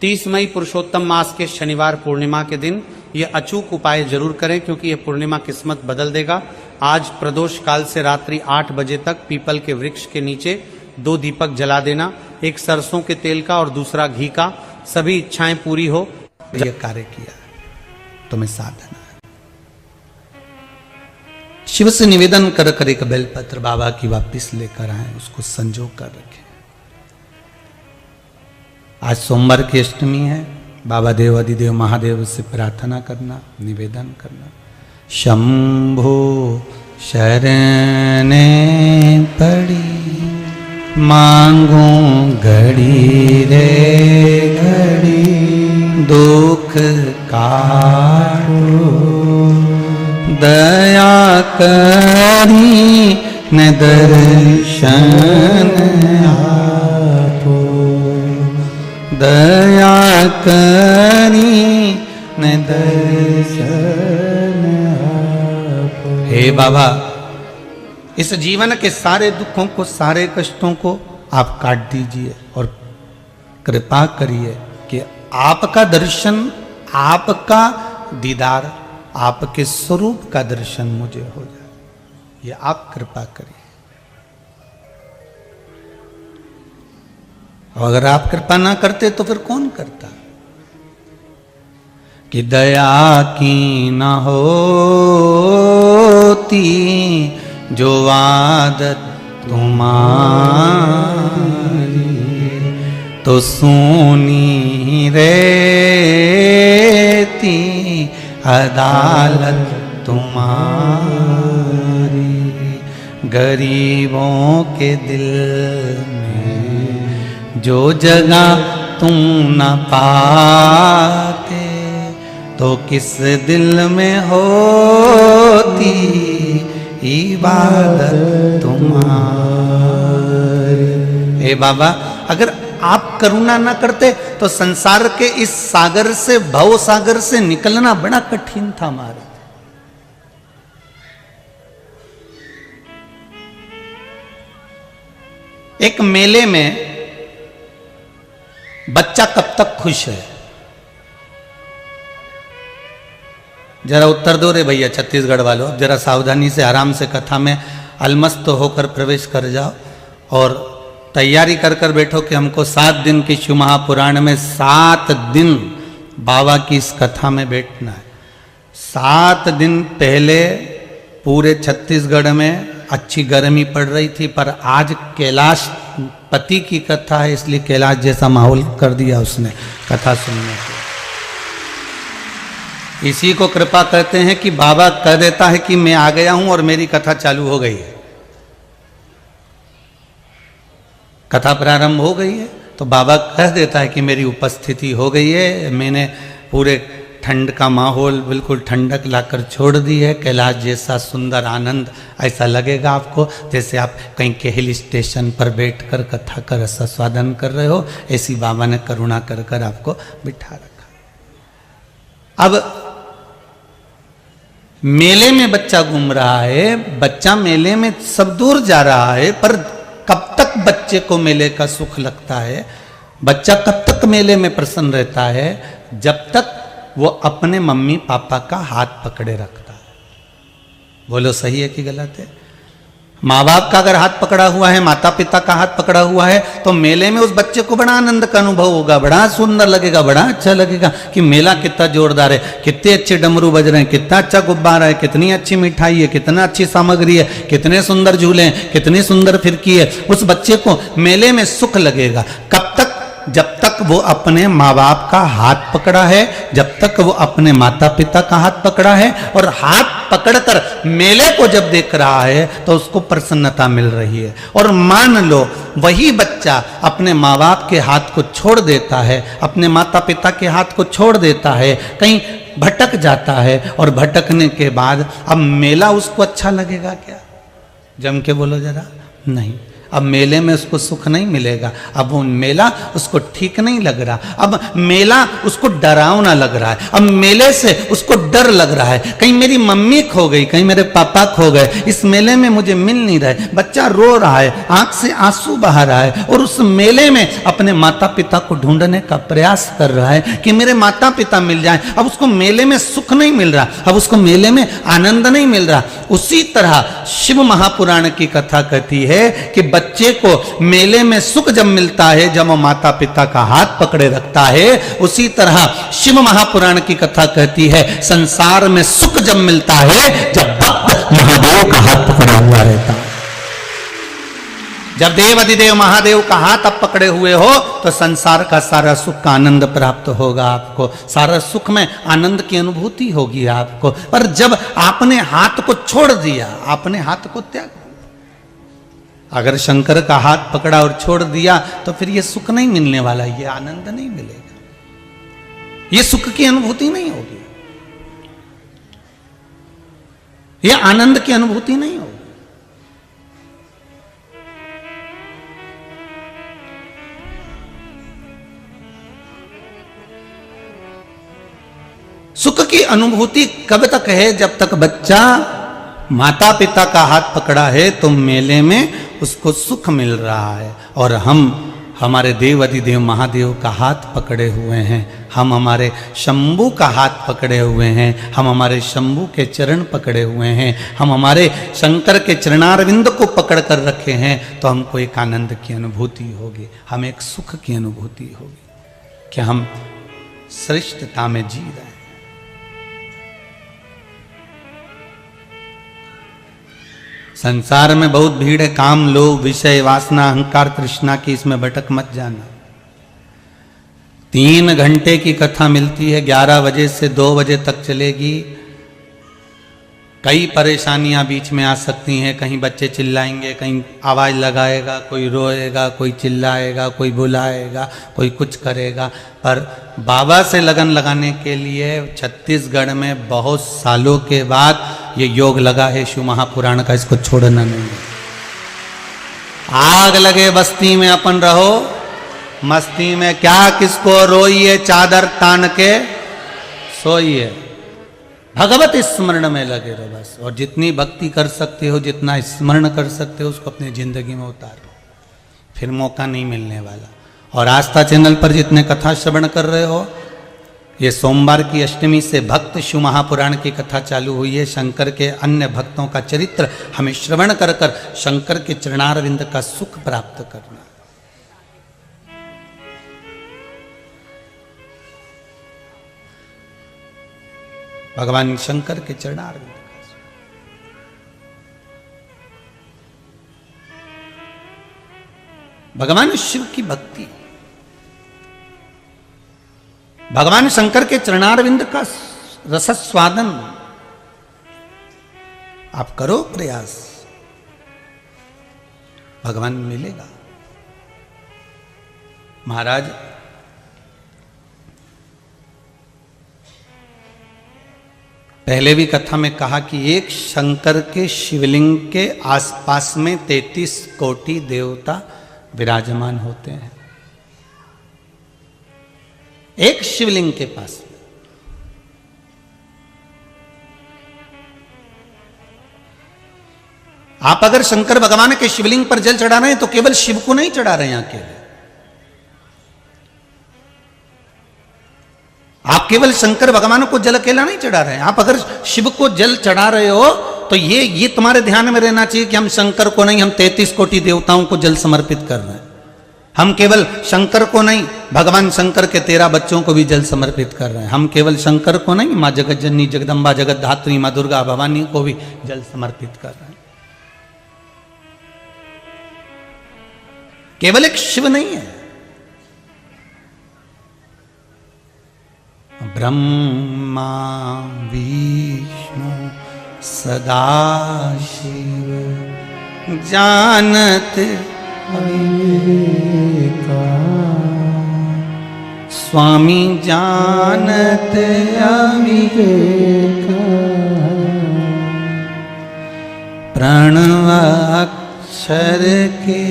30 मई पुरुषोत्तम मास के शनिवार पूर्णिमा के दिन ये अचूक उपाय जरूर करें, क्योंकि ये पूर्णिमा किस्मत बदल देगा। आज प्रदोष काल से रात्रि 8 बजे तक पीपल के वृक्ष के नीचे 2 दीपक जला देना, एक सरसों के तेल का और दूसरा घी का। सभी इच्छाएं पूरी हो। यह कार्य किया तुम्हें साधना है। शिव से निवेदन कर कर एक बेलपत्र बाबा की वापिस लेकर आए, उसको संजो कर रखें। आज सोमवार की अष्टमी है। बाबा देव अधिदेव महादेव से प्रार्थना करना, निवेदन करना। शंभो शरणे पड़ी मांगू घड़ी रे घड़ी, दुख काटो दया करी न दर्शन आपो, दया करी न दर्शन आपो। हे बाबा, इस जीवन के सारे दुखों को, सारे कष्टों को आप काट दीजिए और कृपा करिए कि आपका दर्शन, आपका दीदार, आपके स्वरूप का दर्शन मुझे हो जाए। ये आप कृपा करिए। और अगर आप कृपा ना करते तो फिर कौन करता? कि दया की ना होती जो आदत तुम्हारी, तो सोनी रहती अदालत तुम्हारी। गरीबों के दिल में जो जगह तुम न पाते, तो किस दिल में होती इबादत तुम्हारी। हे बाबा, अगर आप करुणा ना करते तो संसार के इस सागर से, भव सागर से निकलना बड़ा कठिन था हमारा। एक मेले में बच्चा कब तक खुश है? जरा उत्तर दो रे भैया छत्तीसगढ़ वालों। जरा सावधानी से आराम से कथा में अलमस्त होकर प्रवेश कर जाओ और तैयारी कर कर बैठो कि हमको 7 दिन की शिव महापुराण में 7 दिन बाबा की इस कथा में बैठना है। 7 दिन पहले पूरे छत्तीसगढ़ में अच्छी गर्मी पड़ रही थी, पर आज कैलाश पति की कथा है, इसलिए कैलाश जैसा माहौल कर दिया उसने कथा सुनने को। इसी को कृपा कहते हैं कि बाबा कह देता है कि मैं आ गया हूं और मेरी कथा चालू हो गई है। कथा प्रारंभ हो गई है तो बाबा कह देता है कि मेरी उपस्थिति हो गई है। मैंने पूरे ठंड का माहौल, बिल्कुल ठंडक लाकर छोड़ दी है। कैलाश जैसा सुंदर आनंद ऐसा लगेगा आपको जैसे आप कहीं के हिल स्टेशन पर बैठकर कथा का रसास्वादन कर रहे हो। ऐसी बाबा ने करुणा कर कर आपको बिठा रखा। अब मेले में बच्चा घूम रहा है, बच्चा मेले में सब दूर जा रहा है, पर कब तक बच्चे को मेले का सुख लगता है? बच्चा कब तक मेले में प्रसन्न रहता है? जब तक वो अपने मम्मी पापा का हाथ पकड़े रखता है। बोलो सही है कि गलत है? माँ बाप का अगर हाथ पकड़ा हुआ है, माता पिता का हाथ पकड़ा हुआ है, तो मेले में उस बच्चे को बड़ा आनंद का अनुभव होगा, बड़ा सुंदर लगेगा, बड़ा अच्छा लगेगा कि मेला कितना जोरदार है, कितने अच्छे डमरू बज रहे हैं, कितना अच्छा गुब्बारा है, कितनी अच्छी मिठाई है, कितना अच्छी सामग्री है, कितने सुंदर झूले हैं, कितनी सुंदर फिरकी है। उस बच्चे को मेले में सुख लगेगा। कब तक? जब तक वो अपने माँ बाप का हाथ पकड़ा है, जब तक वो अपने माता पिता का हाथ पकड़ा है। और हाथ पकड़कर मेले को जब देख रहा है तो उसको प्रसन्नता मिल रही है। और मान लो वही बच्चा अपने माँ बाप के हाथ को छोड़ देता है, अपने माता पिता के हाथ को छोड़ देता है, कहीं भटक जाता है, और भटकने के बाद अब मेला उसको अच्छा लगेगा क्या? जम के बोलो जरा। नहीं। अब मेले में उसको सुख नहीं मिलेगा, अब वो मेला उसको ठीक नहीं लग रहा, अब मेला उसको डरावना लग रहा है, अब मेले से उसको डर लग रहा है, कहीं मेरी मम्मी खो गई, कहीं मेरे पापा खो गए, इस मेले में मुझे मिल नहीं रहे। बच्चा रो रहा है, आंख से आंसू बहा रहा है और उस मेले में अपने माता पिता को ढूंढने का प्रयास कर रहा है कि मेरे माता पिता मिल जाएं। अब उसको मेले में सुख नहीं मिल रहा, अब उसको मेले में आनंद नहीं मिल रहा। उसी तरह शिव महापुराण की कथा कहती है कि बच्चे को मेले में सुख जब मिलता है, जब वो माता पिता का हाथ पकड़े रखता है, उसी तरह शिव महापुराण की कथा कहती है संसार में सुख जब मिलता है जब भक्त महादेव का हाथ पकड़ा हुआ रहता है। जब देव अधिदेव महादेव का हाथ आप पकड़े हुए हो तो संसार का सारा सुख का आनंद प्राप्त होगा आपको, सारा सुख में आनंद की अनुभूति होगी आपको। पर जब आपने हाथ को छोड़ दिया, आपने हाथ को त्याग दिया, अगर शंकर का हाथ पकड़ा और छोड़ दिया तो फिर ये सुख नहीं मिलने वाला, ये आनंद नहीं मिलेगा, ये सुख की अनुभूति नहीं होगी, ये आनंद की अनुभूति नहीं होगी। सुख की अनुभूति कब तक है? जब तक बच्चा माता पिता का हाथ पकड़ा है तो मेले में उसको सुख मिल रहा है। और हम हमारे देव अधिदेव महादेव का हाथ पकड़े हुए हैं, हम हमारे शंभू का हाथ पकड़े हुए हैं, हम हमारे शंभू के चरण पकड़े हुए हैं, हम हमारे शंकर के चरणारविंद को पकड़ कर रखे हैं, तो हमको एक आनंद की अनुभूति होगी, हमें एक सुख की अनुभूति होगी कि हम श्रेष्ठता में जी रहे हैं। संसार में बहुत भीड़ है, काम लोभ विषय वासना अहंकार तृष्णा की, इसमें भटक मत जाना। 3 घंटे की कथा मिलती है, 11 बजे से 2 बजे तक चलेगी। कई परेशानियां बीच में आ सकती हैं, कहीं बच्चे चिल्लाएंगे, कहीं आवाज़ लगाएगा, कोई रोएगा, कोई चिल्लाएगा, कोई बुलाएगा, कोई कुछ करेगा। पर बाबा से लगन लगाने के लिए छत्तीसगढ़ में बहुत सालों के बाद ये योग लगा है शिव महापुराण का, इसको छोड़ना नहीं। आग लगे बस्ती में अपन रहो मस्ती में, क्या किसको रोइए चादर तान के सोइए, भगवत स्मरण में लगे रहो बस। और जितनी भक्ति कर सकते हो, जितना स्मरण कर सकते हो, उसको अपनी जिंदगी में उतारो, फिर मौका नहीं मिलने वाला। और आस्था चैनल पर जितने कथा श्रवण कर रहे हो, ये सोमवार की अष्टमी से भक्त शिव महापुराण की कथा चालू हुई है। शंकर के अन्य भक्तों का चरित्र हमें श्रवण कर कर शंकर के चरणारविंद का सुख प्राप्त करना। भगवान शंकर के चरणारविंद का सुख। भगवान शिव की भक्ति, भगवान शंकर के चरणारविंद का रसस्वादन आप करो प्रयास, भगवान मिलेगा। महाराज पहले भी कथा में कहा कि एक शंकर के शिवलिंग के आसपास में 33 कोटि देवता विराजमान होते हैं, एक शिवलिंग के पास। आप अगर शंकर भगवान के शिवलिंग पर जल चढ़ा रहे हैं तो केवल शिव को नहीं चढ़ा रहे हैं, अकेले आप केवल शंकर भगवान को जल अकेला नहीं चढ़ा रहे हैं। आप अगर शिव को जल चढ़ा रहे हो तो ये तुम्हारे ध्यान में रहना चाहिए कि हम शंकर को नहीं, हम 33 कोटि देवताओं को जल समर्पित कर रहे हैं। हम केवल शंकर को नहीं, भगवान शंकर के 13 बच्चों को भी जल समर्पित कर रहे हैं। हम केवल शंकर को नहीं, माँ जगत जननी जगदम्बा जगत धात्री माँ दुर्गा भवानी को भी जल समर्पित कर रहे हैं। केवल एक शिव नहीं है, ब्रह्मा विष्णु सदाशिव जानत अविवेका, स्वामी जानत अविवेका, प्रणव अक्षर अक्षर के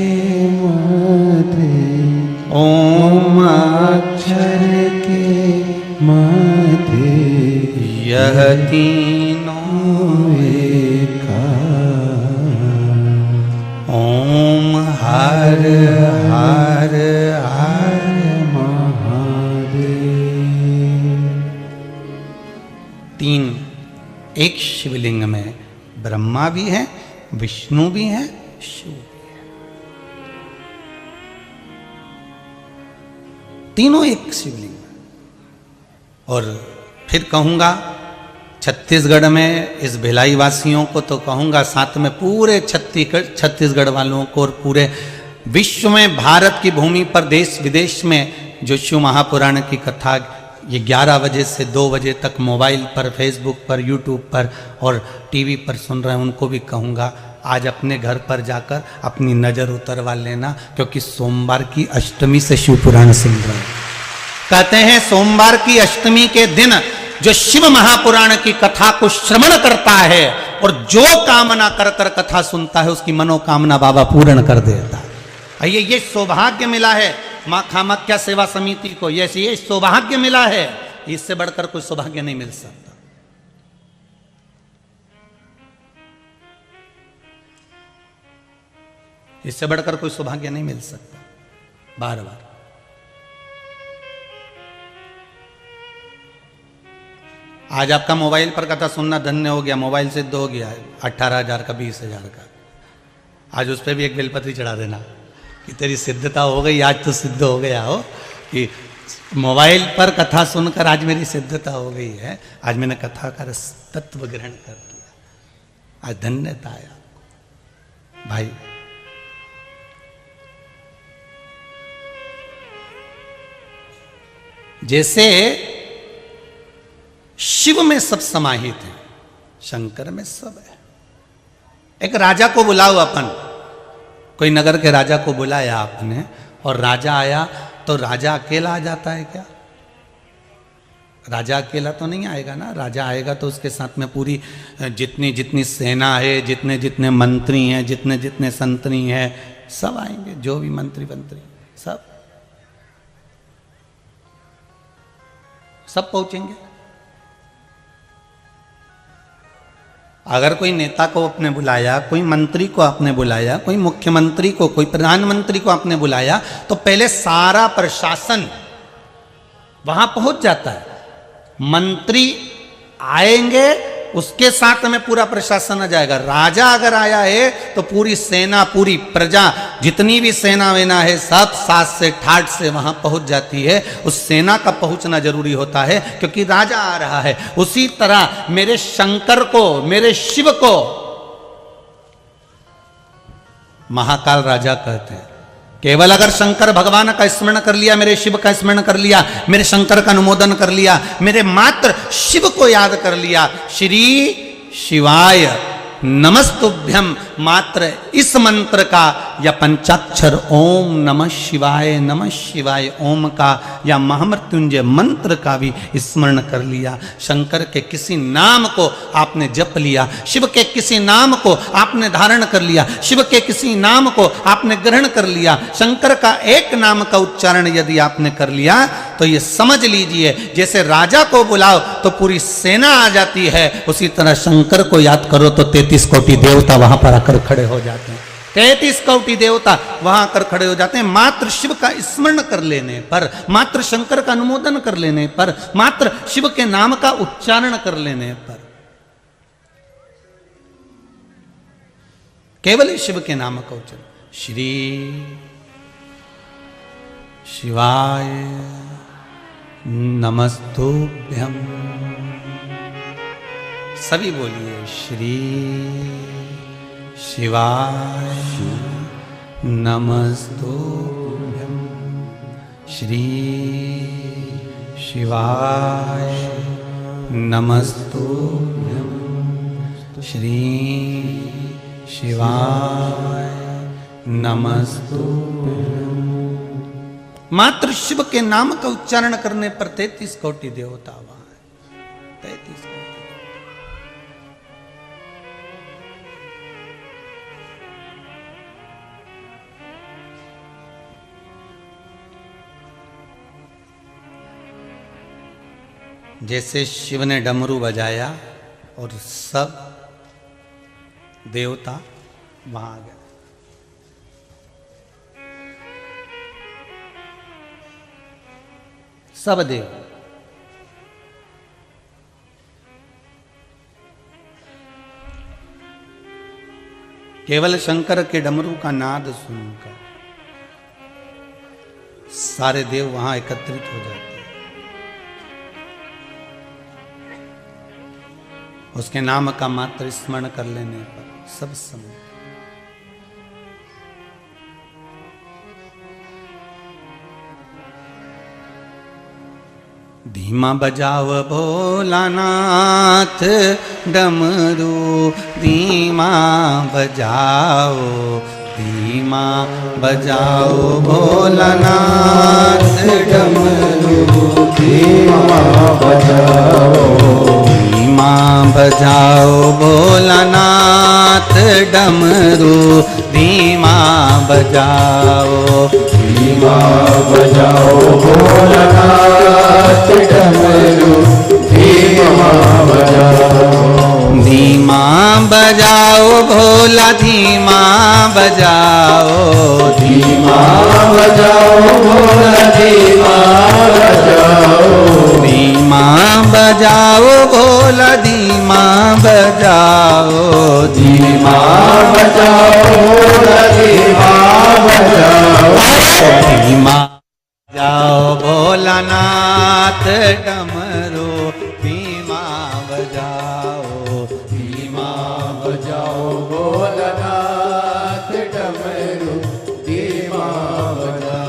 मध्य, ओम अक्षर के मध्य, यह तीनों एकार। ओम हर हर हर महादेव। तीन एक शिवलिंग में ब्रह्मा भी है, विष्णु भी है, शिव भी है, तीनों एक शिवलिंग। और फिर कहूंगा छत्तीसगढ़ में इस भिलाई वासियों को तो कहूंगा, साथ में पूरे छत्तीसगढ़ वालों को और पूरे विश्व में, भारत की भूमि पर देश विदेश में जो शिव महापुराण की कथा ये 11 बजे से 2 बजे तक मोबाइल पर, फेसबुक पर, यूट्यूब पर और टीवी पर सुन रहे हैं, उनको भी कहूँगा आज अपने घर पर जाकर अपनी नज़र उतरवा लेना, क्योंकि सोमवार की अष्टमी से शिव पुराण सुन रहे हैं। कहते हैं सोमवार की अष्टमी के दिन जो शिव महापुराण की कथा को श्रवण करता है और जो कामना कर कर कथा सुनता है उसकी मनोकामना बाबा पूर्ण कर देता है। ये सौभाग्य मिला है माँ कामाख्या सेवा समिति को, ये सौभाग्य मिला है, इससे बढ़कर कोई सौभाग्य नहीं मिल सकता। इससे बढ़कर कोई सौभाग्य नहीं मिल सकता। बार बार आज आपका मोबाइल पर कथा सुनना धन्य हो गया, मोबाइल सिद्ध हो गया 18,000 का 20,000 का। आज उस पर भी एक बेलपत्री चढ़ा देना कि तेरी सिद्धता हो गई, आज तो सिद्ध हो गया हो कि मोबाइल पर कथा सुनकर आज मेरी सिद्धता हो गई है, आज मैंने कथा का तत्व ग्रहण कर लिया, आज धन्यता आया। भाई जैसे शिव में सब समाहित है, शंकर में सब है। एक राजा को बुलाओ, अपन कोई नगर के राजा को बुलाया आपने और राजा आया, तो राजा अकेला आ जाता है क्या? राजा अकेला तो नहीं आएगा ना, राजा आएगा तो उसके साथ में पूरी जितनी जितनी सेना है, जितने जितने मंत्री हैं, जितने जितने संतरी हैं, सब आएंगे, जो भी मंत्री सब पहुंचेंगे। अगर कोई नेता को आपने बुलाया, कोई मंत्री को आपने बुलाया, कोई मुख्यमंत्री को, कोई प्रधानमंत्री को आपने बुलाया, तो पहले सारा प्रशासन वहां पहुंच जाता है। मंत्री आएंगे, उसके साथ में पूरा प्रशासन आ जाएगा। राजा अगर आया है तो पूरी सेना, पूरी प्रजा, जितनी भी सेना वेना है, सब साथ से ठाठ से वहां पहुंच जाती है। उस सेना का पहुंचना जरूरी होता है क्योंकि राजा आ रहा है। उसी तरह मेरे शंकर को, मेरे शिव को महाकाल राजा कहते हैं। केवल अगर शंकर भगवान का स्मरण कर लिया, मेरे शिव का स्मरण कर लिया, मेरे शंकर का अनुमोदन कर लिया, मेरे मात्र शिव को याद कर लिया, श्री शिवाय नमस्तुभ्यम, मात्र इस मंत्र का या पंचाक्षर ओम नमः शिवाय ओम का या महामृत्युंजय मंत्र का भी स्मरण कर लिया। शंकर के किसी नाम को आपने जप लिया, शिव के किसी नाम को आपने धारण कर लिया, शिव के किसी नाम को आपने ग्रहण कर लिया, शंकर का एक नाम का उच्चारण यदि आपने कर लिया तो ये समझ लीजिए जैसे राजा को बुलाओ तो पूरी सेना आ जाती है, उसी तरह शंकर को याद करो तो 33 कोटि देवता वहां पर आकर खड़े हो जाते हैं। 33 कोटि देवता वहां आकर खड़े हो जाते हैं। मात्र शिव का स्मरण कर लेने पर, मात्र शंकर का अनुमोदन कर लेने पर, मात्र शिव के नाम का उच्चारण कर लेने पर, केवल शिव के नाम का उच्चारण, श्री शिवाय नमस्तुभ्यम, सभी बोलिए श्री शिवाय नमस्तुभ्यम, श्री शिवाय नमस्तुभ्यम, श्री शिवाय नमस्तुभ्यम। मात्र शिव के नाम का उच्चारण करने पर 33 कोटि देवता वहां है। 33 कोटि। जैसे शिव ने डमरू बजाया और सब देवता वहां आ गए। सब देव। केवल शंकर के डमरू का नाद सुनकर सारे देव वहां एकत्रित हो जाते हैं। उसके नाम का मात्र स्मरण कर लेने पर सब समय। धीमा बजाव भोलानाथ डमरू, धीमा बजाओ, धीमा बजाओ भोलानाथ डमरू, धीमा बजाओ, धीमा बजाओ भोलानाथ डमरू, धीमा बजाओ, धीमा बजाओ भोलानाथ डमरू, धीमा बजाओ, धीमा बजाओ भोला, धीमा बजाओ, धीमा बजाओ भोला, धीमा बजाओ, धीमा बजाओ भोला, धीमा बजाओ, धीमा बजाओ भोला, धीमा बजाओ, धीमा बजाओ भोलानाथ डमरू, धीमा बजाओ, धीमा बजाओ भोलानाथ डमरू, धीमा बजाओ।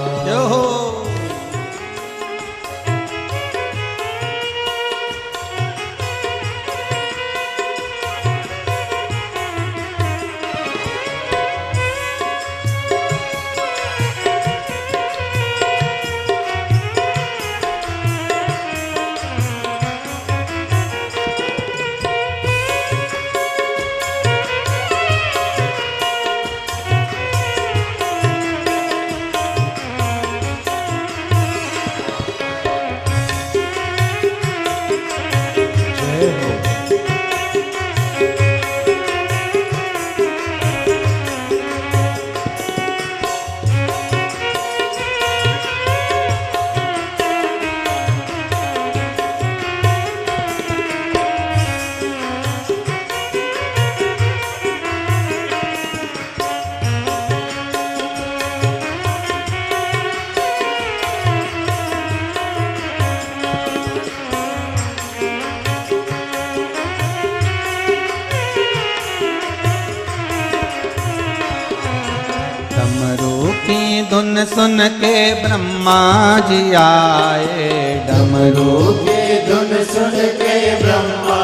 धुन सुन के ब्रह्मा जी आए, डमरू की धुन सुन के ब्रह्मा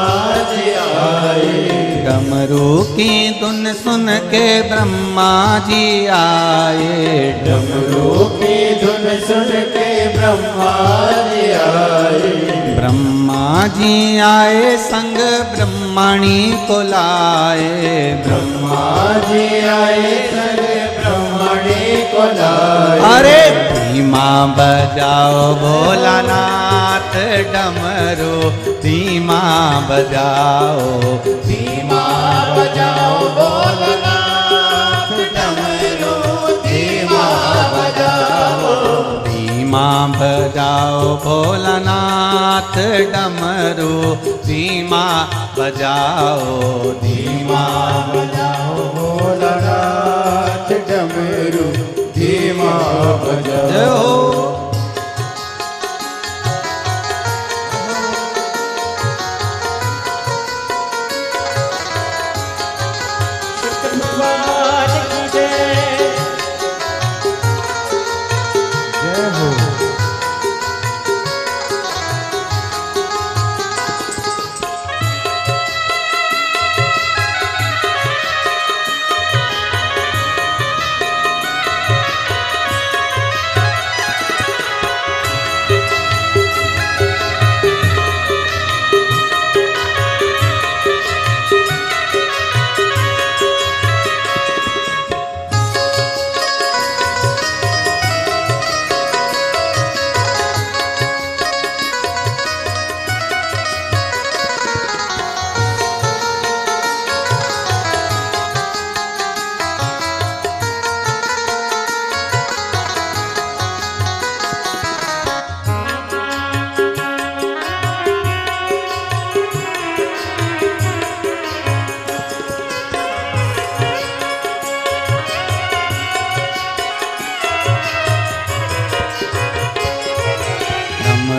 जी आए, डमरू की धुन सुन के ब्रह्मा जी आए, डमरू की धुन सुन के ब्रह्मा जी आए, ब्रह्मा जी आए संग ब्रह्मणी को लाए, ब्रह्मा जी आए संग ब्रह्मणी को लाए। अरे धीमा बजाओ भोलानाथ डमरू, धीमा बजाओ, धीमा बजाओ भोलानाथ डमरू, धीमा बजाओ, धीमा बजाओ भोलानाथ डमरू, धीमा बजाओ, धीमा बजाओ भोलानाथ डमरू, धीमा बजाओ।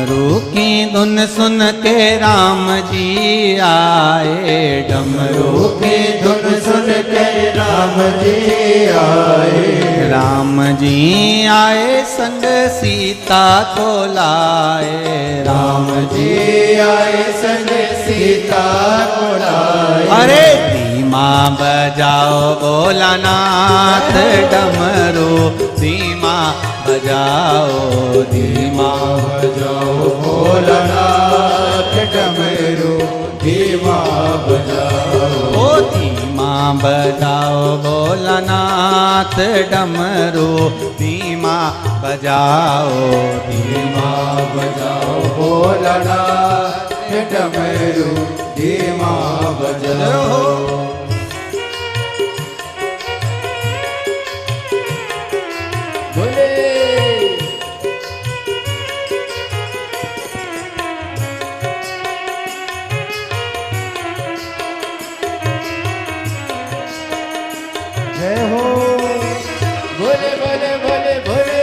डमरू की धुन सुन के राम जी आए, डमरू की धुन सुन के राम जी आए। राम जी आए संग सीता को लाए, राम जी आए संग सीता को लाए। अरे धीमा बजाओ भोलानाथ डमरू, धीमा बजाओ, धीमा बजाओ भोलानाथ डमरू, धीमा बजाओ। ओ धीमा बजाओ भोलानाथ डमरू, धीमा बजाओ, धीमा बजाओ भोलानाथ डमरू, धीमा बजाओ। जय हो भोले भोले भोले भोले।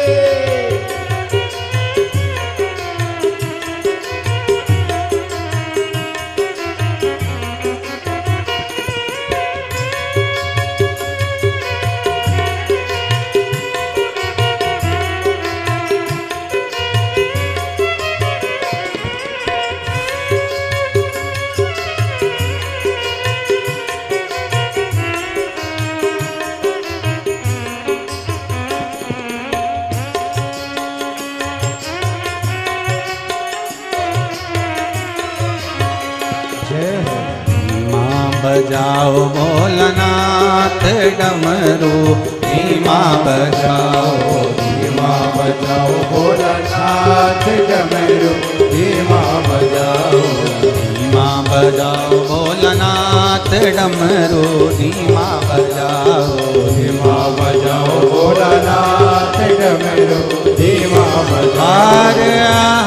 बजाओ भोलानाथ डमरू, धीमा बजाओ, धीमा बजाओ भोलानाथ डमरू, धीमा बजाओ। धीमा बजाओ भोलानाथ डमरू, धीमा बजाओ, धीमा बजाओ भोलानाथ डमरू, धीमा बजाओ। हर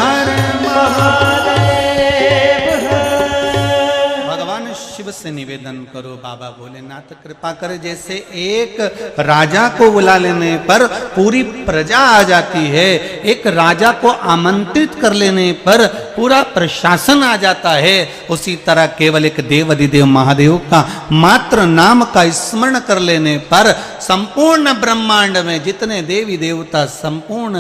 हर महादेव। भगवान शिव से निवेदन करो बाबा भोलेनाथ कृपा करे, जैसे एक राजा को बुला लेने पर पूरी प्रजा आ जाती है, एक राजा को आमंत्रित कर लेने पर पूरा प्रशासन आ जाता है, उसी तरह केवल एक देव अधिदेव महादेव का मात्र नाम का स्मरण कर लेने पर संपूर्ण ब्रह्मांड में जितने देवी देवता संपूर्ण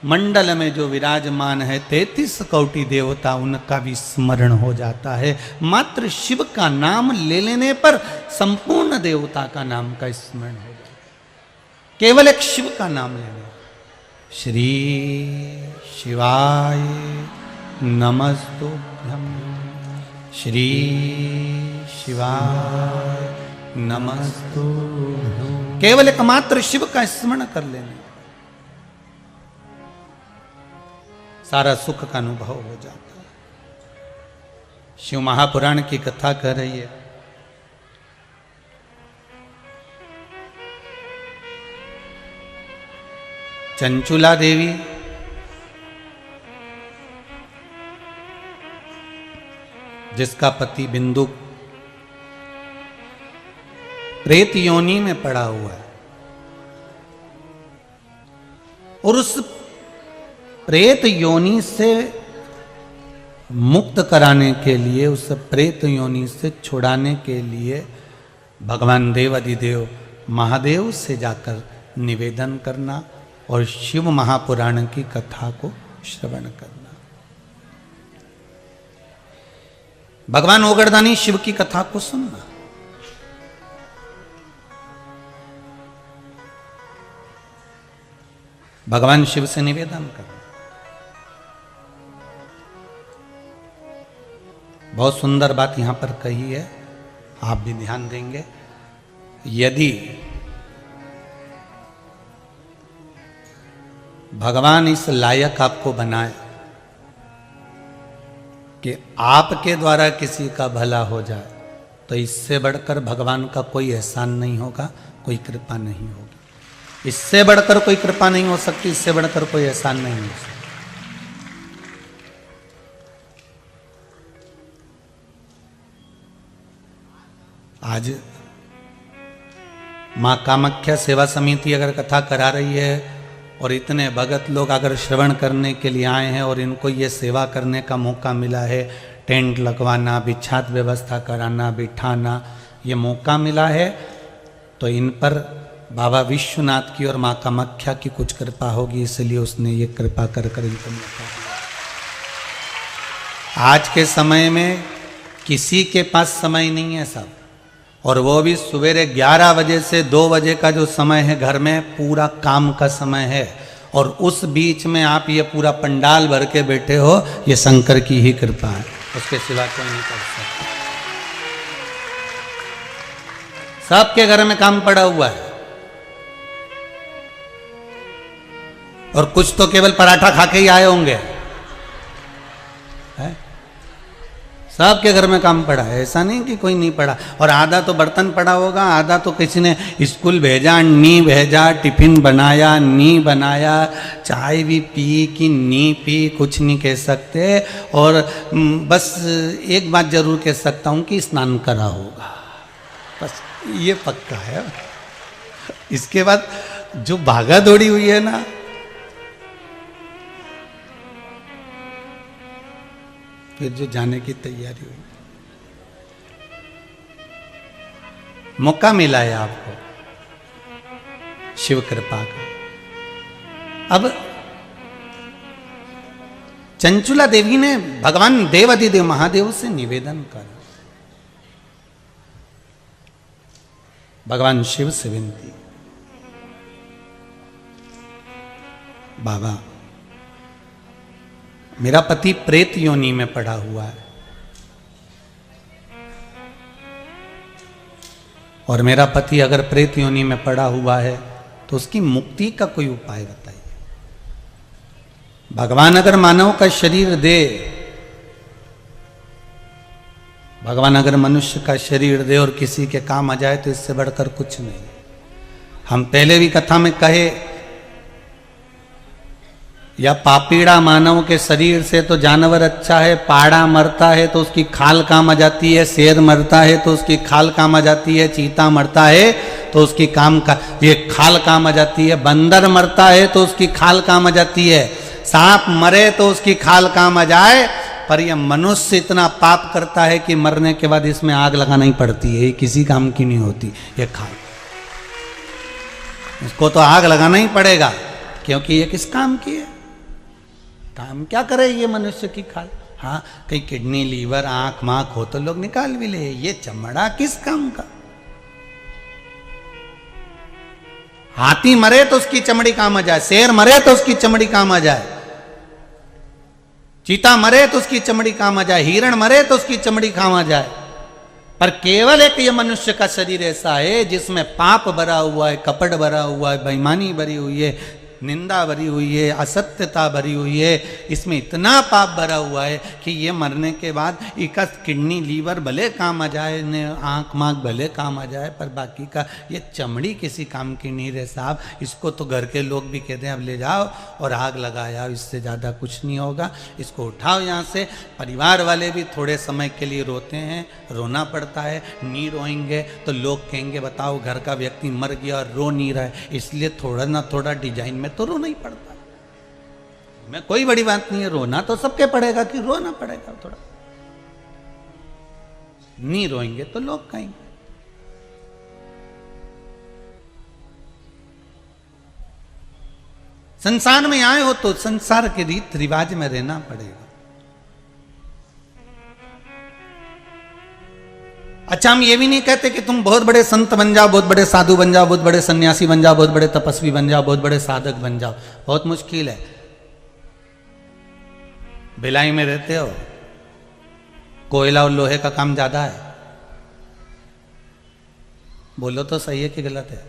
मंडल में जो विराजमान है 33 कोटि देवता उनका भी स्मरण हो जाता है। मात्र शिव का नाम ले लेने पर संपूर्ण देवता का नाम का स्मरण हो जाता है, केवल एक शिव का नाम लेने। श्री शिवाय नमस्तुभ्यं, श्री शिवाय नमस्तुभ्यं। केवल एकमात्र शिव का स्मरण कर लेने, सारा सुख का अनुभव हो जाता है। शिव महापुराण की कथा कह रही है, चंचुला देवी जिसका पति बिंदु प्रेत योनि में पड़ा हुआ है और उस प्रेत योनि से मुक्त कराने के लिए, उस प्रेत योनि से छुड़ाने के लिए भगवान देव अधिदेव महादेव से जाकर निवेदन करना और शिव महापुराण की कथा को श्रवण करना। भगवान ओगरदानी शिव की कथा को सुनना। भगवान शिव से निवेदन करना। बहुत सुंदर बात यहां पर कही है, आप भी ध्यान देंगे। यदि भगवान इस लायक आपको बनाए कि आपके द्वारा किसी का भला हो जाए, तो इससे बढ़कर भगवान का कोई एहसान नहीं होगा, कोई कृपा नहीं होगी। इससे बढ़कर कोई कृपा नहीं हो सकती, इससे बढ़कर कोई एहसान नहीं हो सकता। आज मां कामाख्या सेवा समिति अगर कथा करा रही है और इतने भगत लोग अगर श्रवण करने के लिए आए हैं और इनको ये सेवा करने का मौका मिला है, टेंट लगवाना, बिछात व्यवस्था कराना, बिठाना, ये मौका मिला है, तो इन पर बाबा विश्वनाथ की और माँ कामाख्या की कुछ कृपा होगी, इसलिए उसने ये कृपा कर इनको मौका दिया। आज के समय में किसी के पास समय नहीं है सब, और वो भी सवेरे 11 बजे से 2 बजे का जो समय है घर में पूरा काम का समय है, और उस बीच में आप ये पूरा पंडाल भर के बैठे हो, ये शंकर की ही कृपा है, उसके सिवा कोई नहीं कर सकता। सबके घर में काम पड़ा हुआ है, और कुछ तो केवल पराठा खा के ही आए होंगे, सबके घर में काम पड़ा है, ऐसा नहीं कि कोई नहीं पड़ा। और आधा तो बर्तन पड़ा होगा, आधा तो किसी ने स्कूल भेजा, नी भेजा, टिफिन बनाया, नी बनाया, चाय भी पी कि नी पी, कुछ नहीं कह सकते। और बस एक बात जरूर कह सकता हूँ कि स्नान करा होगा, बस ये पक्का है। इसके बाद जो भागा दौड़ी हुई है ना, फिर जो जाने की तैयारी हुई, मौका मिला है आपको शिव कृपा का। अब चंचुला देवी ने भगवान देवाधिदेव महादेव से निवेदन करा, भगवान शिव से विनती, बाबा मेरा पति प्रेत योनि में पड़ा हुआ है, और मेरा पति अगर प्रेत योनि में पड़ा हुआ है तो उसकी मुक्ति का कोई उपाय बताइए। भगवान अगर मानव का शरीर दे, भगवान अगर मनुष्य का शरीर दे और किसी के काम आ जाए तो इससे बढ़कर कुछ नहीं। हम पहले भी कथा में कहे, या पापीड़ा मानव के शरीर से तो जानवर अच्छा है, पाड़ा मरता है तो उसकी खाल काम आ जाती है, शेर मरता है तो उसकी खाल काम आ जाती है, चीता मरता है तो उसकी ये खाल काम आ जाती है, बंदर मरता है तो उसकी खाल काम आ जाती है, सांप मरे तो उसकी खाल काम आ जाए। पर यह मनुष्य इतना पाप करता है कि मरने के बाद इसमें आग लगाना ही पड़ती है, ये किसी काम की नहीं होती ये खाल, इसको तो आग लगाना ही पड़ेगा, क्योंकि ये किस काम की है, काम क्या करे ये मनुष्य की खाल। हाँ, कहीं किडनी, लीवर, आंख मांख हो तो लोग निकाल भी ले, ये चमड़ा किस काम का। हाथी मरे तो उसकी चमड़ी काम आ जाए, शेर मरे तो उसकी चमड़ी काम आ जाए, चीता मरे तो उसकी चमड़ी काम आ जाए, हिरण मरे तो उसकी चमड़ी काम आ जाए। पर केवल एक ये मनुष्य का शरीर ऐसा है जिसमें पाप भरा हुआ है, कपट भरा हुआ है, बेईमानी भरी हुई है, निंदा भरी हुई है, असत्यता भरी हुई है, इसमें इतना पाप भरा हुआ है कि ये मरने के बाद इसका किडनी, लीवर भले काम आ जाए, आंख मांख भले काम आ जाए, पर बाकी का ये चमड़ी किसी काम की नहीं रहे साहब। इसको तो घर के लोग भी कहते हैं अब ले जाओ और आग लगाया, इससे ज़्यादा कुछ नहीं होगा, इसको उठाओ यहाँ से। परिवार वाले भी थोड़े समय के लिए रोते हैं, रोना पड़ता है, नहीं रोएंगे तो लोग कहेंगे बताओ घर का व्यक्ति मर गया और रो नहीं रहा है, इसलिए थोड़ा ना थोड़ा डिजाइन में तो रोना ही पड़ता है। मैं कोई बड़ी बात नहीं है, रोना तो सबके पड़ेगा कि रोना पड़ेगा, थोड़ा नहीं रोएंगे तो लोग कहेंगे। संसार में आए हो तो संसार के रीत रिवाज में रहना पड़ेगा। अच्छा, हम ये भी नहीं कहते कि तुम बहुत बड़े संत बन जाओ, बहुत बड़े साधु बन जाओ, बहुत बड़े सन्यासी बन जाओ, बहुत बड़े तपस्वी बन जाओ, बहुत बड़े साधक बन जाओ, बहुत मुश्किल है। भिलाई में रहते हो, कोयला और लोहे का काम ज्यादा है, बोलो तो सही है कि गलत है?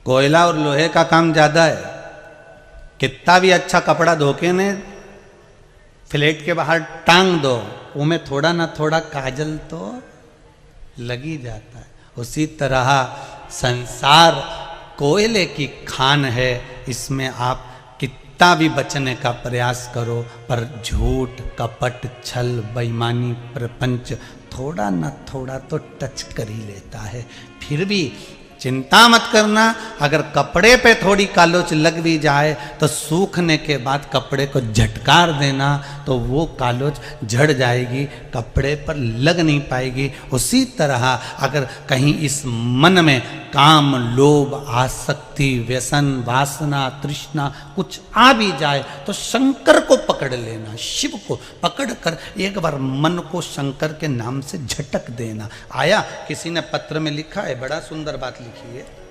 कोयला और लोहे का काम ज्यादा है। कितना भी अच्छा कपड़ा धोके ने फ्लैट के बाहर टांग दो, उनमें थोड़ा ना थोड़ा काजल तो लगी जाता है। उसी तरह संसार कोयले की खान है, इसमें आप कितना भी बचने का प्रयास करो, पर झूठ, कपट, छल, बेईमानी, प्रपंच थोड़ा ना थोड़ा तो टच कर ही लेता है। फिर भी चिंता मत करना, अगर कपड़े पे थोड़ी कालोच लग भी जाए तो सूखने के बाद कपड़े को झटकार देना तो वो कालोच झड़ जाएगी, कपड़े पर लग नहीं पाएगी। उसी तरह अगर कहीं इस मन में काम, लोभ, आसक्ति, व्यसन, वासना, तृष्णा कुछ आ भी जाए तो शंकर को पकड़ लेना, शिव को पकड़ कर एक बार मन को शंकर के नाम से झटक देना। आया किसी ने पत्र में लिखा है, बड़ा सुंदर बात लिखी है।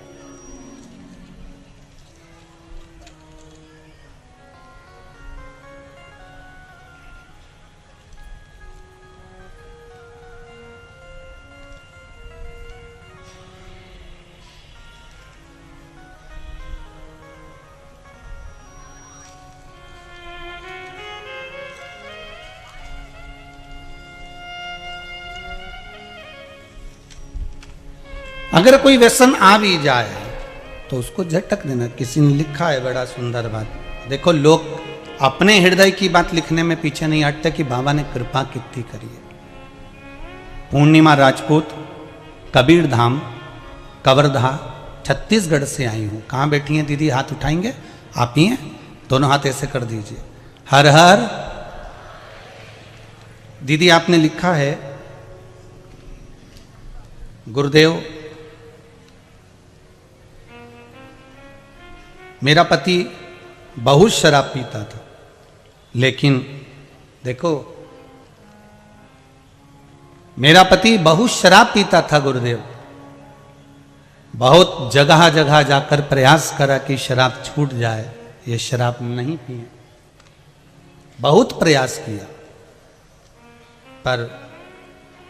अगर कोई व्यसन आ भी जाए तो उसको झटक देना। किसी ने लिखा है बड़ा सुंदर बात, देखो लोग अपने हृदय की बात लिखने में पीछे नहीं हटते कि बाबा ने कृपा कितनी करी है। पूर्णिमा राजपूत, कबीर धाम, कवर्धा, छत्तीसगढ़ से आई हूं। कहां बैठी हैं दीदी? हाथ उठाएंगे? आप ही हैं? दोनों हाथ ऐसे कर दीजिए। हर हर। दीदी आपने लिखा है, गुरुदेव मेरा पति बहुत शराब पीता था, लेकिन देखो मेरा पति बहुत शराब पीता था गुरुदेव, बहुत जगह जगह जाकर प्रयास करा कि शराब छूट जाए, ये शराब नहीं पिए, बहुत प्रयास किया पर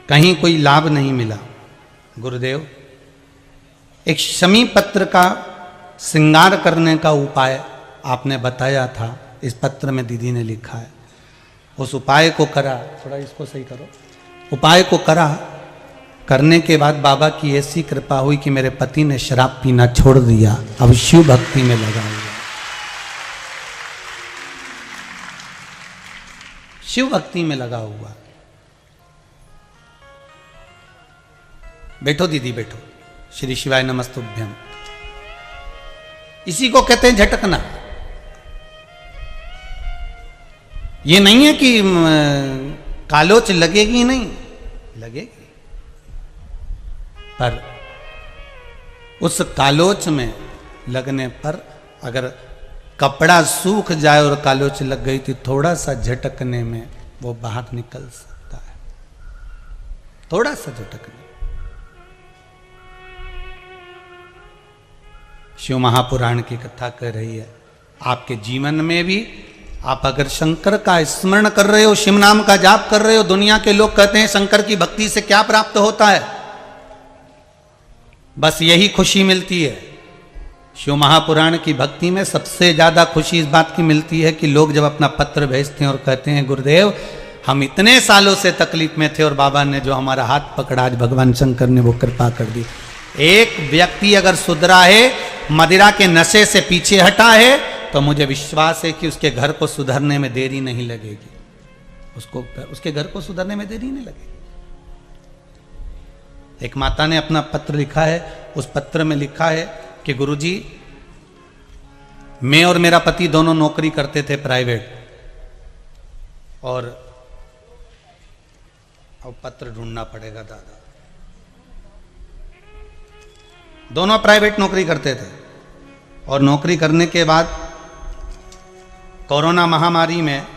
कहीं कोई लाभ नहीं मिला। गुरुदेव एक शमी पत्र का श्रृंगार करने का उपाय आपने बताया था, इस पत्र में दीदी ने लिखा है। उस उपाय को करा, थोड़ा इसको सही करो, उपाय को करा, करने के बाद बाबा की ऐसी कृपा हुई कि मेरे पति ने शराब पीना छोड़ दिया, अब शिव भक्ति में लगा हुआ। शिव भक्ति में लगा हुआ। बैठो दीदी बैठो। श्री शिवाय नमस्तुभ्यम। इसी को कहते हैं झटकना। ये नहीं है कि कालोच लगेगी, नहीं लगेगी, पर उस कालोच में लगने पर अगर कपड़ा सूख जाए और कालोच लग गई तो थोड़ा सा झटकने में वो बाहर निकल सकता है, थोड़ा सा झटकने। शिव महापुराण की कथा कह रही है, आपके जीवन में भी आप अगर शंकर का स्मरण कर रहे हो, शिव नाम का जाप कर रहे हो, दुनिया के लोग कहते हैं शंकर की भक्ति से क्या प्राप्त होता है, बस यही खुशी मिलती है। शिव महापुराण की भक्ति में सबसे ज्यादा खुशी इस बात की मिलती है कि लोग जब अपना पत्र भेजते हैं और कहते हैं गुरुदेव हम इतने सालों से तकलीफ में थे और बाबा ने जो हमारा हाथ पकड़ा, आज भगवान शंकर ने वो कृपा कर दी। एक व्यक्ति अगर सुधरा है, मदिरा के नशे से पीछे हटा है, तो मुझे विश्वास है कि उसके घर को सुधरने में देरी नहीं लगेगी, उसके घर को सुधरने में देरी नहीं लगेगी। एक माता ने अपना पत्र लिखा है, उस पत्र में लिखा है कि गुरुजी मैं और मेरा पति दोनों नौकरी करते थे प्राइवेट, और अब पत्र ढूंढना पड़ेगा दादा, दोनों प्राइवेट नौकरी करते थे और नौकरी करने के बाद कोरोना महामारी में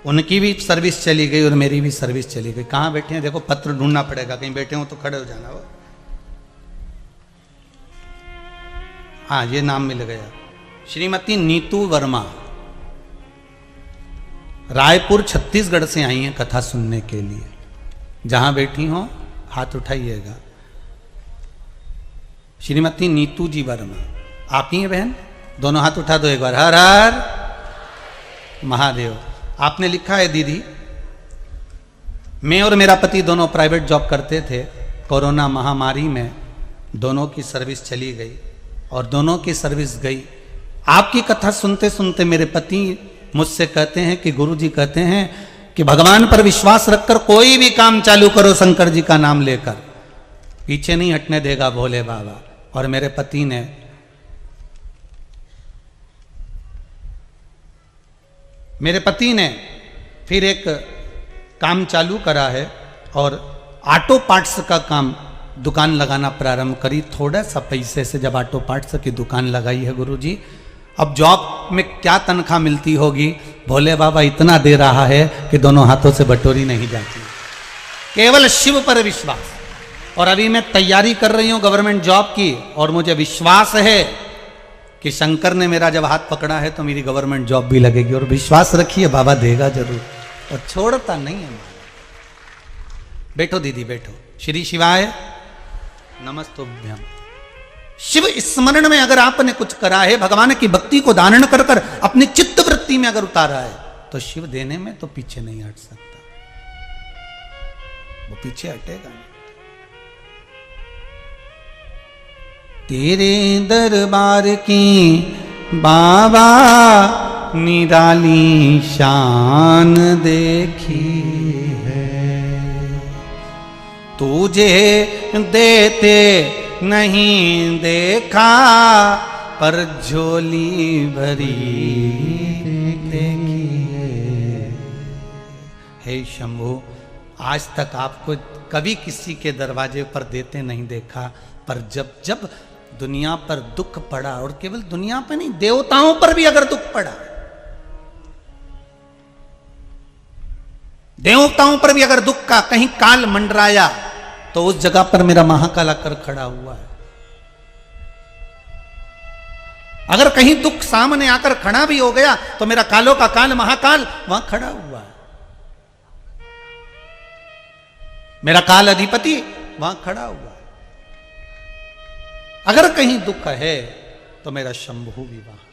उनकी भी सर्विस चली गई और मेरी भी सर्विस चली गई। कहाँ बैठे हैं देखो, पत्र ढूंढना पड़ेगा, कहीं बैठे हो तो खड़े हो जाना। वो हाँ ये नाम मिल गया, श्रीमती नीतू वर्मा, रायपुर छत्तीसगढ़ से आई हैं कथा सुनने के लिए। जहां बैठी हो हाथ उठाइएगा। श्रीमती नीतू जी वर्मा, आप ही हैं बहन? दोनों हाथ उठा दो एक बार। हर हर महादेव। आपने लिखा है दीदी मैं और मेरा पति दोनों प्राइवेट जॉब करते थे, कोरोना महामारी में दोनों की सर्विस चली गई और दोनों की सर्विस गई। आपकी कथा सुनते सुनते मेरे पति मुझसे कहते हैं कि गुरुजी कहते हैं कि भगवान पर विश्वास रखकर कोई भी काम चालू करो शंकर जी का नाम लेकर, पीछे नहीं हटने देगा भोले बाबा। और मेरे पति ने फिर एक काम चालू करा है और ऑटो पार्ट्स का काम दुकान लगाना प्रारंभ करी। थोड़ा सा पैसे से जब ऑटो पार्ट्स की दुकान लगाई है गुरुजी, अब जॉब में क्या तनख्वाह मिलती होगी, भोले बाबा इतना दे रहा है कि दोनों हाथों से बटोरी नहीं जाती। केवल शिव पर विश्वास। और अभी मैं तैयारी कर रही हूं गवर्नमेंट जॉब की, और मुझे विश्वास है कि शंकर ने मेरा जब हाथ पकड़ा है तो मेरी गवर्नमेंट जॉब भी लगेगी। और विश्वास रखिए बाबा देगा जरूर, और छोड़ता नहीं है। बैठो दीदी बैठो। श्री शिवाय नमस्तुभ्यम। शिव स्मरण में अगर आपने कुछ करा है, भगवान की भक्ति को धारण कर कर अपनी चित्त वृत्ति में अगर उतारा है, तो शिव देने में तो पीछे नहीं हट सकता, वो पीछे हटेगा नहीं। तेरे दरबार की बाबा निराली शान देखी है, तुझे देते नहीं देखा पर झोली भरी देखी है। हे शंभु, आज तक आपको कभी किसी के दरवाजे पर देते नहीं देखा, पर जब जब दुनिया पर दुख पड़ा, और केवल दुनिया पर नहीं देवताओं पर भी अगर दुख पड़ा, देवताओं पर भी अगर दुख का कहीं काल मंडराया, तो उस जगह पर मेरा महाकाल आकर खड़ा हुआ है। अगर कहीं दुख सामने आकर खड़ा भी हो गया तो मेरा कालों का काल महाकाल वहां खड़ा हुआ है। मेरा काल अधिपति वहां खड़ा हुआ है। अगर कहीं दुख है तो मेरा शंभु भी वहां है,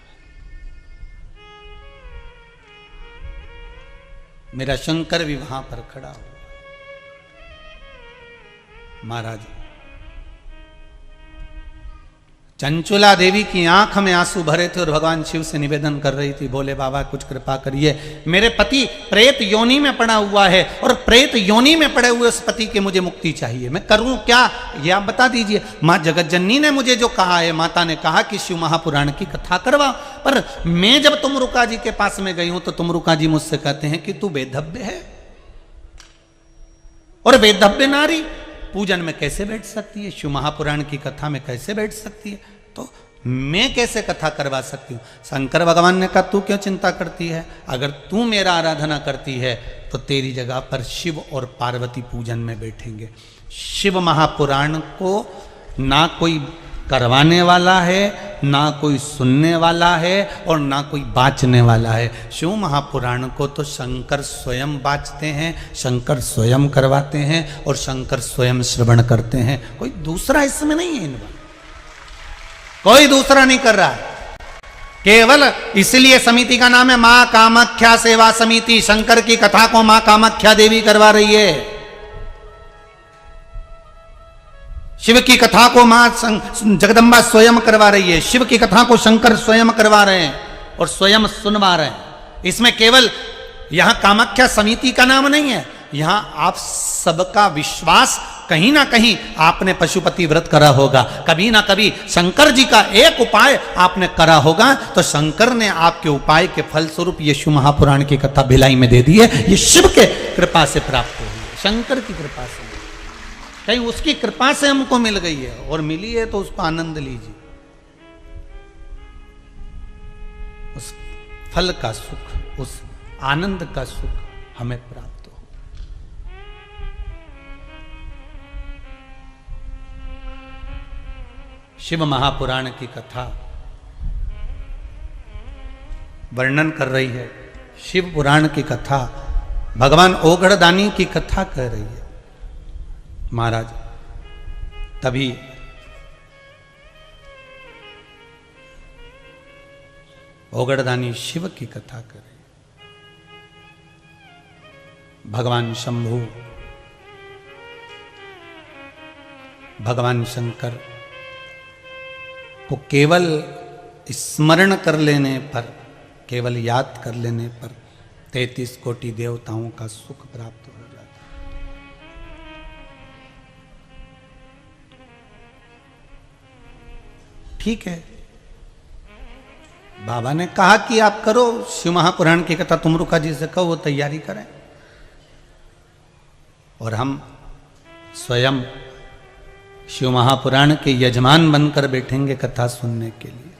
मेरा शंकर भी वहां पर खड़ा हुआ। महाराज, चंचुला देवी की आंख में आंसू भरे थे और भगवान शिव से निवेदन कर रही थी, भोले बाबा कुछ कृपा करिए, मेरे पति प्रेत योनि में पड़ा हुआ है और प्रेत योनि में पड़े हुए उस पति के मुझे मुक्ति चाहिए, मैं करूं क्या, ये आप बता दीजिए। मां जगत जननी ने मुझे जो कहा है, माता ने कहा कि शिव महापुराण की कथा करवा, पर मैं जब तुमरुका जी के पास में गई हूं तो तुमरुका जी मुझसे कहते हैं कि तू वेदव्य है, और वेदव्य नारी पूजन में कैसे बैठ सकती है, शिव महापुराण की कथा में कैसे बैठ सकती है, तो मैं कैसे कथा करवा सकती हूँ। शंकर भगवान ने कहा तू क्यों चिंता करती है, अगर तू मेरा आराधना करती है तो तेरी जगह पर शिव और पार्वती पूजन में बैठेंगे। शिव महापुराण को ना कोई करवाने वाला है, ना कोई सुनने वाला है, और ना कोई बाँचने वाला है। शिव महापुराण को तो शंकर स्वयं बाँचते हैं, शंकर स्वयं करवाते हैं, और शंकर स्वयं श्रवण करते हैं। कोई दूसरा इसमें नहीं है, इनमें कोई दूसरा नहीं कर रहा है। केवल इसलिए समिति का नाम है मां कामाख्या सेवा समिति। शंकर की कथा को मां कामाख्या देवी करवा रही है, शिव की कथा को मां जगदम्बा स्वयं करवा रही है, शिव की कथा को शंकर स्वयं करवा रहे हैं और स्वयं सुनवा रहे हैं। इसमें केवल यहां कामाख्या समिति का नाम नहीं है, यहां आप सबका विश्वास, कहीं ना कहीं आपने पशुपति व्रत करा होगा, कभी ना कभी शंकर जी का एक उपाय आपने करा होगा, तो शंकर ने आपके उपाय के फलस्वरूप ये शिव महापुराण की कथा भिलाई में दे दी है। ये शिव के कृपा से प्राप्त हुई है, शंकर की कृपा से, कहीं उसकी कृपा से हमको मिल गई है, और मिली है तो उसका आनंद लीजिए, उस फल का सुख, उस आनंद का सुख हमें प्राप्त हो। शिव महापुराण की कथा वर्णन कर रही है, शिव पुराण की कथा भगवान ओगड़दानी की कथा कह रही है। महाराज, तभी ओगड़दानी शिव की कथा करे, भगवान शंभु, भगवान शंकर को केवल स्मरण कर लेने पर, केवल याद कर लेने पर 33 कोटि देवताओं का सुख प्राप्त हो जाता है। ठीक है, बाबा ने कहा कि आप करो, शिव महापुराण की कथा तुमरुका जी से कहो, वो तैयारी करें। और हम स्वयं शिव महापुराण के यजमान बनकर बैठेंगे कथा सुनने के लिए।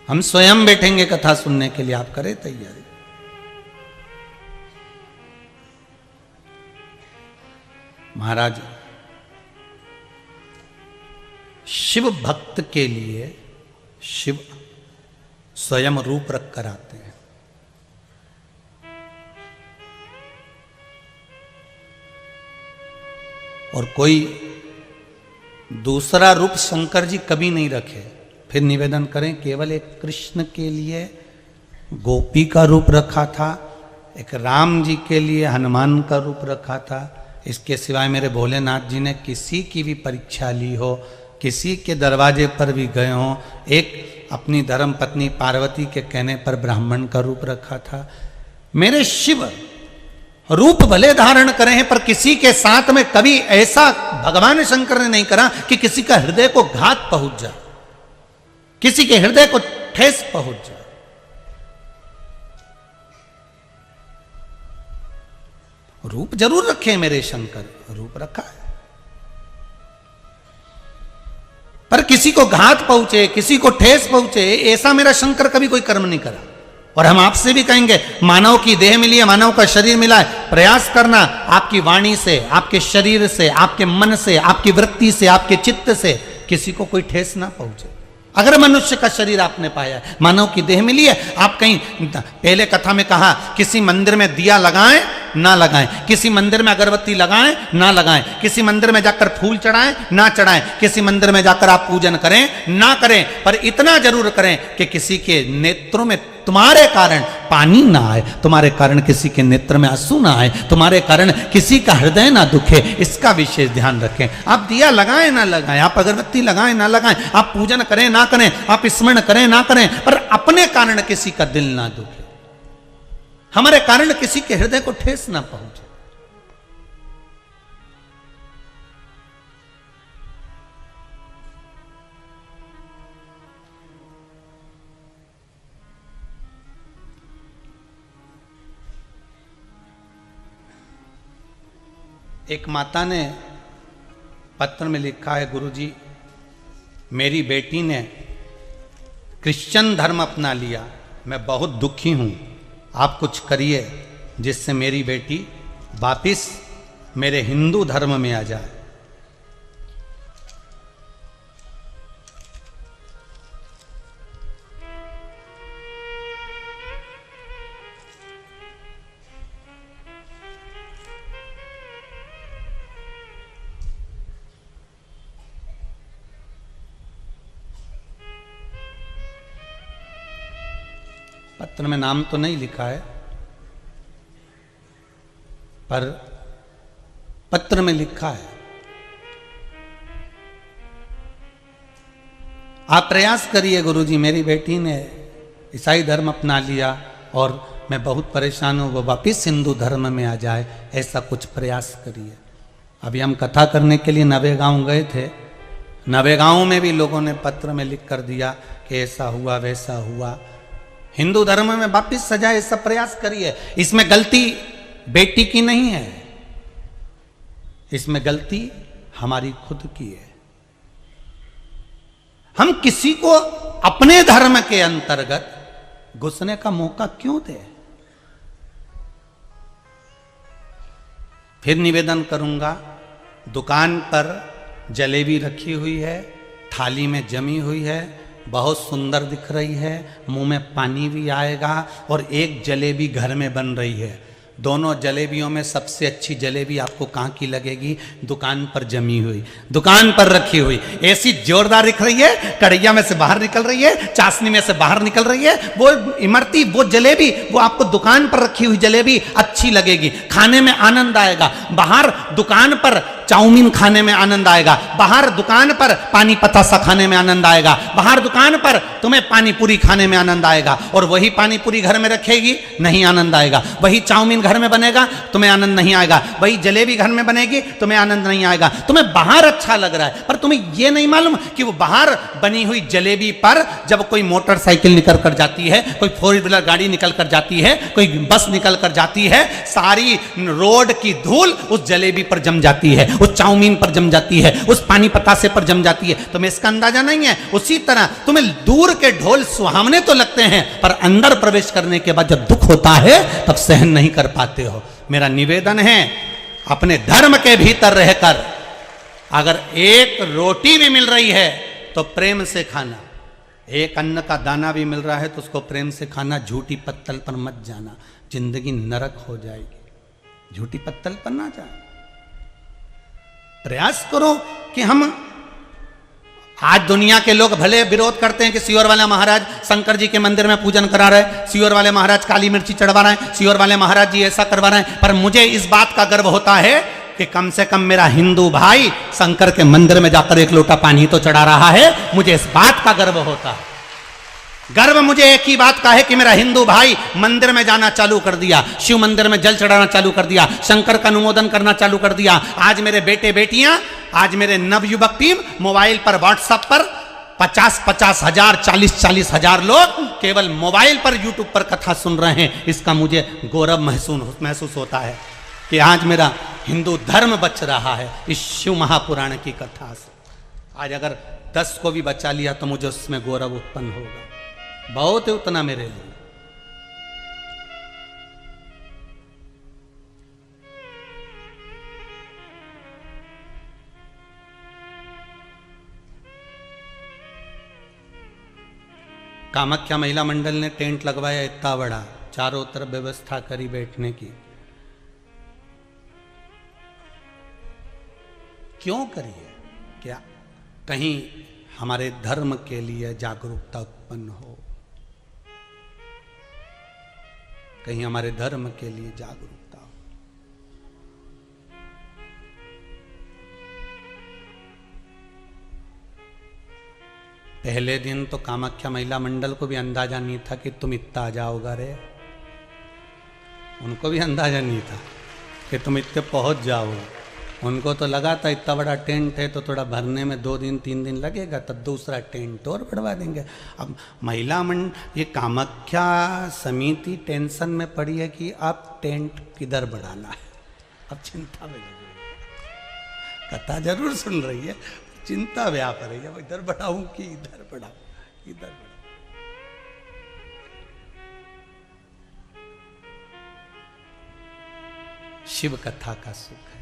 हम स्वयं बैठेंगे कथा सुनने के लिए, आप करें तैयारी। महाराज शिव भक्त के लिए शिव स्वयं रूप रख कर आते हैं। और कोई दूसरा रूप शंकर जी कभी नहीं रखे। फिर निवेदन करें, केवल एक कृष्ण के लिए गोपी का रूप रखा था, एक राम जी के लिए हनुमान का रूप रखा था। इसके सिवाय मेरे भोलेनाथ जी ने किसी की भी परीक्षा ली हो, किसी के दरवाजे पर भी गए हों, एक अपनी धर्म पत्नी पार्वती के कहने पर ब्राह्मण का रूप रखा था। मेरे शिव रूप भले धारण करे हैं, पर किसी के साथ में कभी ऐसा भगवान शंकर ने नहीं करा कि किसी का हृदय को घात पहुंच जाए, किसी के हृदय को ठेस पहुंच जाए। रूप जरूर रखे मेरे शंकर, रूप रखा है, पर किसी को घात पहुंचे, किसी को ठेस पहुंचे, ऐसा मेरा शंकर कभी कोई कर्म नहीं करा। और हम आपसे भी कहेंगे, मानव की देह मिली है, मानव का शरीर मिला है, प्रयास करना आपकी वाणी से, आपके शरीर से, आपके मन से, आपकी वृत्ति से, आपके चित्त से किसी को कोई ठेस ना पहुंचे। अगर मनुष्य का शरीर आपने पाया है, मानव की देह मिली है, आप कहीं, पहले कथा में कहा, किसी मंदिर में दिया लगाएं ना लगाएं, किसी मंदिर में अगरबत्ती लगाएं ना लगाएं, किसी मंदिर में जाकर फूल चढ़ाएं ना चढ़ाएं, किसी मंदिर में जाकर आप पूजन करें ना करें, पर इतना जरूर करें कि किसी के नेत्रों में तुम्हारे कारण पानी ना आए, तुम्हारे कारण किसी के नेत्र में आंसू ना आए, तुम्हारे कारण किसी का हृदय ना दुखे, इसका विशेष ध्यान रखें। आप दिया लगाएं ना लगाएं, आप अगरबत्ती लगाएं ना लगाएं, आप पूजन करें ना करें, आप स्मरण करें ना करें, पर अपने कारण किसी का दिल ना दुखे, हमारे कारण किसी के हृदय को ठेस ना पहुंचे। एक माता ने पत्र में लिखा है, गुरुजी मेरी बेटी ने क्रिश्चियन धर्म अपना लिया, मैं बहुत दुखी हूँ, आप कुछ करिए जिससे मेरी बेटी वापिस मेरे हिंदू धर्म में आ जाए। पत्र में नाम तो नहीं लिखा है, पर पत्र में लिखा है, आप प्रयास करिए गुरुजी, मेरी बेटी ने ईसाई धर्म अपना लिया और मैं बहुत परेशान हूँ, वो वापिस हिंदू धर्म में आ जाए, ऐसा कुछ प्रयास करिए। अभी हम कथा करने के लिए नवेगांव गए थे, नवेगांव में भी लोगों ने पत्र में लिख कर दिया कि ऐसा हुआ वैसा हुआ, हिंदू धर्म में वापिस सजाए, ऐसा प्रयास करिए। इसमें गलती बेटी की नहीं है, इसमें गलती हमारी खुद की है। हम किसी को अपने धर्म के अंतर्गत घुसने का मौका क्यों दें? फिर निवेदन करूंगा, दुकान पर जलेबी रखी हुई है, थाली में जमी हुई है, बहुत सुंदर दिख रही है, मुंह में पानी भी आएगा, और एक जलेबी घर में बन रही है। दोनों जलेबियों में सबसे अच्छी जलेबी आपको कहाँ की लगेगी? दुकान पर जमी हुई, दुकान पर रखी हुई, ऐसी जोरदार दिख रही है, कढ़ैया में से बाहर निकल रही है, चाशनी में से बाहर निकल रही है, वो इमरती, वो जलेबी, वो आपको दुकान पर रखी हुई जलेबी अच्छी लगेगी, खाने में आनंद आएगा। बाहर दुकान पर चाउमीन खाने में आनंद आएगा, बाहर दुकान पर पानी पतासा खाने में आनंद आएगा, बाहर दुकान पर तुम्हें पानी पूरी खाने में आनंद आएगा, और वही पानी पूरी घर में रखेगी नहीं आनंद आएगा, वही चाउमीन घर में बनेगा तुम्हें आनंद नहीं आएगा, वही जलेबी घर में बनेगी तुम्हें आनंद नहीं आएगा। तुम्हें बाहर अच्छा लग रहा है, पर तुम्हें यह नहीं मालूम कि वो बाहर बनी हुई जलेबी पर जब कोई मोटरसाइकिल निकल कर जाती है, कोई 4 व्हीलर गाड़ी निकल कर जाती है, कोई बस निकल कर जाती है, सारी रोड की धूल उस जलेबी पर जम जाती है, उस चाउमीन पर जम जाती है, उस पानी पतासे पर जम जाती है। तुम्हें इसका अंदाजा नहीं है। उसी तरह तुम्हें दूर के ढोल सुहावने तो लगते हैं, पर अंदर प्रवेश करने के बाद जब दुख होता है तब सहन नहीं कर पाते हो। मेरा निवेदन है, अपने धर्म के भीतर रहकर अगर एक रोटी भी मिल रही है तो प्रेम से खाना, एक अन्न का दाना भी मिल रहा है तो उसको प्रेम से खाना, झूठी पत्तल पर मत जाना, जिंदगी नरक हो जाएगी। झूठी पत्तल पर ना जाए। प्रयास करो कि हम, आज दुनिया के लोग भले विरोध करते हैं कि सियोर वाले महाराज शंकर जी के मंदिर में पूजन करा रहे, सियोर वाले महाराज काली मिर्ची चढ़वा रहे हैं, सियोर वाले महाराज जी ऐसा करवा रहे हैं, पर मुझे इस बात का गर्व होता है कि कम से कम मेरा हिंदू भाई शंकर के मंदिर में जाकर एक लोटा पानी तो चढ़ा रहा है। मुझे इस बात का गर्व होता है। गर्व मुझे एक ही बात का है कि मेरा हिंदू भाई मंदिर में जाना चालू कर दिया, शिव मंदिर में जल चढ़ाना चालू कर दिया, शंकर का अनुमोदन करना चालू कर दिया। आज मेरे बेटे बेटियां, आज मेरे नवयुवक टीम मोबाइल पर, व्हाट्सएप पर 50-50 हजार, 40-40 हजार लोग केवल मोबाइल पर, यूट्यूब पर कथा सुन रहे हैं। इसका मुझे गौरव महसूस होता है कि आज मेरा हिंदू धर्म बच रहा है इस शिव महापुराण की कथा से। आज अगर 10 को भी बचा लिया तो मुझे उसमें गौरव उत्पन्न होगा। बहुत है उतना मेरे लिए। कामाख्या महिला मंडल ने टेंट लगवाया इतना बड़ा, चारों तरफ व्यवस्था करी बैठने की। क्यों करी है? क्या कहीं हमारे धर्म के लिए जागरूकता उत्पन्न हो, कहीं हमारे धर्म के लिए जागरूकता हो। पहले दिन तो कामाख्या महिला मंडल को भी अंदाजा नहीं था कि तुम इतना आ जाओगा रे। उनको भी अंदाजा नहीं था कि तुम इतने पहुंच जाओगे। उनको तो लगा था इतना बड़ा टेंट है तो थोड़ा भरने में 2 दिन 3 दिन लगेगा, तब दूसरा टेंट और बढ़वा देंगे। अब महिला मंडल, ये कामाख्या समिति टेंशन में पड़ी है कि अब टेंट किधर बढ़ाना है। अब चिंता में लगी, कथा जरूर सुन रही है, चिंता व्याप रही है, इधर बढ़ाऊं कि इधर बढ़ाऊं, इधर बढ़ाऊं। शिव कथा का सुख है।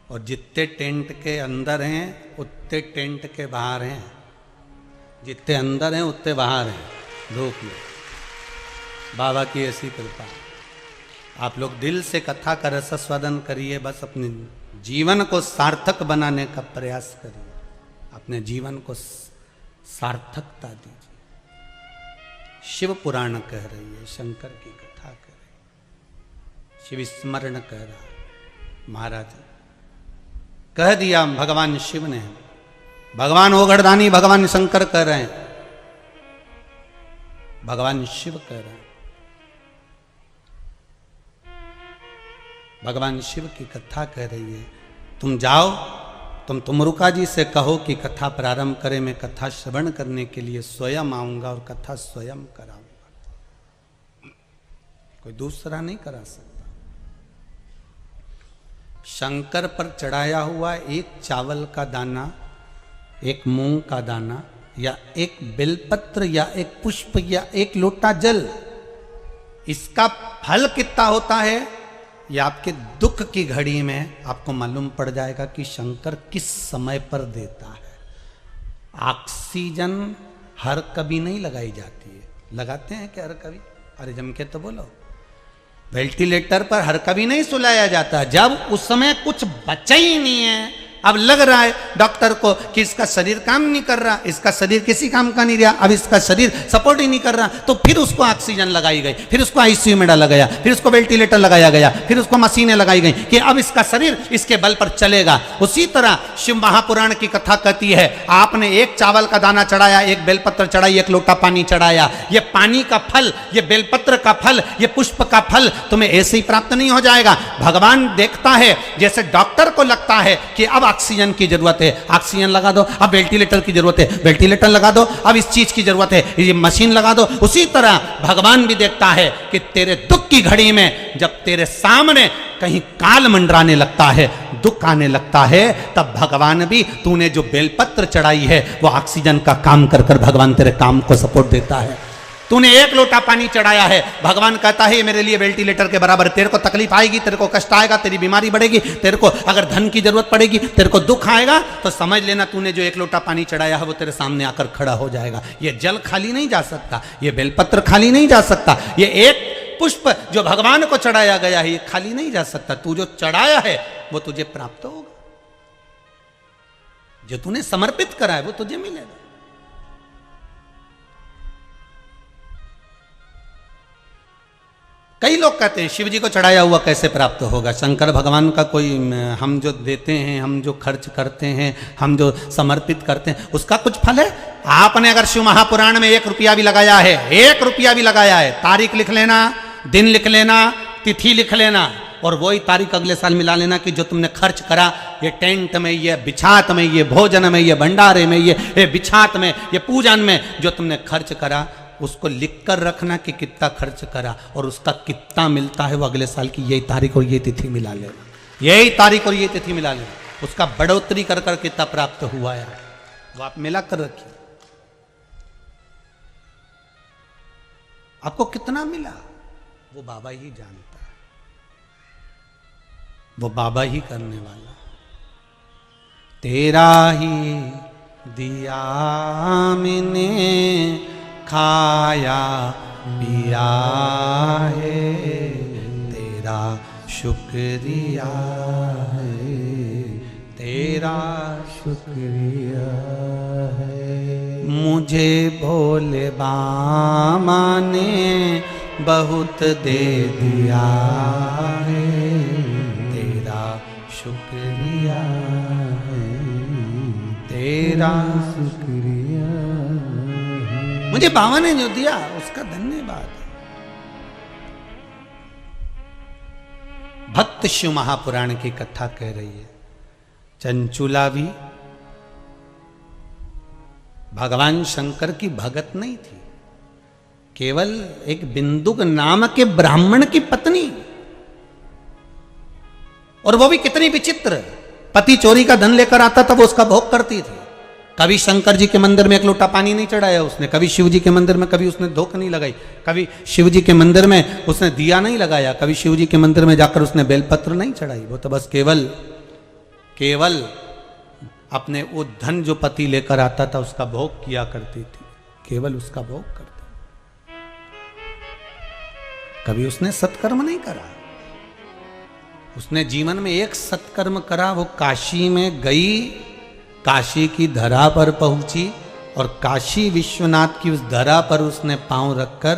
और जितने टेंट के अंदर हैं उतने टेंट के बाहर हैं, जितने अंदर हैं उतने बाहर हैं। धूप में बाबा की ऐसी कृपा। आप लोग दिल से कथा का रसास्वादन करिए, बस अपने जीवन को सार्थक बनाने का प्रयास करिए, अपने जीवन को सार्थकता दीजिए। शिव पुराण कह रही है, शंकर की कथा कह रही है, शिव स्मरण कह रहा है। महाराज कह दिया भगवान शिव ने, भगवान ओगढ़दानी भगवान शंकर कह रहे हैं, भगवान शिव कह रहे हैं। भगवान शिव की कथा कह रही है, तुम जाओ, तुम तुमरुका जी से कहो कि कथा प्रारंभ करें। मैं कथा श्रवण करने के लिए स्वयं आऊंगा और कथा स्वयं कराऊंगा, कोई दूसरा नहीं करा सकता। शंकर पर चढ़ाया हुआ एक चावल का दाना, एक मूंग का दाना, या एक बेलपत्र, या एक पुष्प, या एक लोटा जल, इसका फल कितना होता है ये आपके दुख की घड़ी में आपको मालूम पड़ जाएगा कि शंकर किस समय पर देता है। ऑक्सीजन हर कभी नहीं लगाई जाती है, लगाते हैं क्या हर कभी? अरे जम के तो बोलो। वेंटिलेटर पर हर कभी नहीं सुलाया जाता, जब उस समय कुछ बचा ही नहीं है अब लग रहा है डॉक्टर को कि इसका शरीर काम नहीं कर रहा, इसका शरीर किसी काम का नहीं रहा, अब इसका शरीर सपोर्ट ही नहीं कर रहा, तो फिर उसको ऑक्सीजन लगाई गई, फिर उसको आईसीयू में डाला गया, फिर उसको वेंटिलेटर लगाया गया, फिर उसको मशीनें लगाई गई कि अब इसका शरीर इसके बल पर चलेगा। उसी तरह शिव महापुराण की कथा कहती है, आपने एक चावल का दाना चढ़ाया, एक बेलपत्र चढ़ाई, एक लोटा पानी चढ़ाया, ये पानी का फल, ये बेलपत्र का फल, ये पुष्प का फल तुम्हें ऐसे ही प्राप्त नहीं हो जाएगा। भगवान देखता है, जैसे डॉक्टर को लगता है कि अब ऑक्सीजन की जरूरत है, ऑक्सीजन लगा दो, अब वेंटिलेटर की जरूरत है, वेंटिलेटर लगा दो, अब इस चीज की जरूरत है, ये मशीन लगा दो। उसी तरह भगवान भी देखता है कि तेरे दुख की घड़ी में जब तेरे सामने कहीं काल मंडराने लगता है, दुख आने लगता है, तब भगवान भी तूने जो बेलपत्र चढ़ाई है वो ऑक्सीजन का काम कर कर भगवान तेरे काम को सपोर्ट देता है। तूने एक लोटा पानी चढ़ाया है, भगवान कहता है ये मेरे लिए वेंटिलेटर के बराबर, तेरे को तकलीफ आएगी, तेरे को कष्ट आएगा, तेरी बीमारी बढ़ेगी, तेरे को अगर धन की जरूरत पड़ेगी, तेरे को दुख आएगा, तो समझ लेना तूने जो एक लोटा पानी चढ़ाया है वो तेरे सामने आकर खड़ा हो जाएगा। ये जल खाली नहीं जा सकता, ये बेलपत्र खाली नहीं जा सकता, ये एक पुष्प जो भगवान को चढ़ाया गया है ये खाली नहीं जा सकता। तू जो चढ़ाया है वो तुझे प्राप्त होगा, जो तूने समर्पित करा है वो तुझे मिलेगा। कई लोग कहते हैं शिव जी को चढ़ाया हुआ कैसे प्राप्त होगा, शंकर भगवान का कोई हम जो देते हैं, हम जो खर्च करते हैं, हम जो समर्पित करते हैं उसका कुछ फल है? आपने अगर शिव महापुराण में 1 रुपया भी लगाया है, 1 रुपया भी लगाया है, तारीख लिख लेना, दिन लिख लेना, तिथि लिख लेना और वही तारीख अगले साल मिला लेना कि जो तुमने खर्च करा, ये टेंट में, ये बिछात में, ये भोजन में, ये भंडारे में, ये बिछात में, ये पूजन में जो तुमने खर्च करा उसको लिख कर रखना कि कितना खर्च करा और उसका कितना मिलता है वो अगले साल की यही तारीख और ये तिथि मिला लेना, यही तारीख और ये तिथि मिला लेना, उसका बढ़ोतरी कर कर कितना प्राप्त हुआ है वो आप मिला कर रखिए। आपको कितना मिला वो बाबा ही जानता है, वो बाबा ही करने वाला। तेरा ही दिया मैंने खाया पिया है, तेरा शुक्रिया है, तेरा शुक्रिया है। मुझे भोले बाबा ने बहुत दे दिया है, तेरा शुक्रिया है, तेरा शुक्रिया है। मुझे बाबा ने जो दिया उसका धन्यवाद। भक्त शिव महापुराण की कथा कह रही है, चंचुला भी भगवान शंकर की भगत नहीं थी, केवल एक बिंदुक नाम के ब्राह्मण की पत्नी, और वो भी कितनी विचित्र, पति चोरी का धन लेकर आता था वो उसका भोग करती थी। कभी शंकर जी के मंदिर में एक लोटा पानी नहीं चढ़ाया उसने, कभी शिव जी के मंदिर में कभी उसने धूप नहीं लगाई, कभी शिव जी के मंदिर में उसने दिया नहीं लगाया, कभी शिव जी के मंदिर में जाकर उसने बेलपत्र नहीं चढ़ाई। वो तो बस केवल अपने वो धन जो पति लेकर आता था उसका भोग किया करती थी, केवल उसका भोग करती। कभी उसने सत्कर्म नहीं करा। उसने जीवन में एक सत्कर्म करा, वो काशी में गई, काशी की धरा पर पहुंची और काशी विश्वनाथ की उस धरा पर उसने पांव रखकर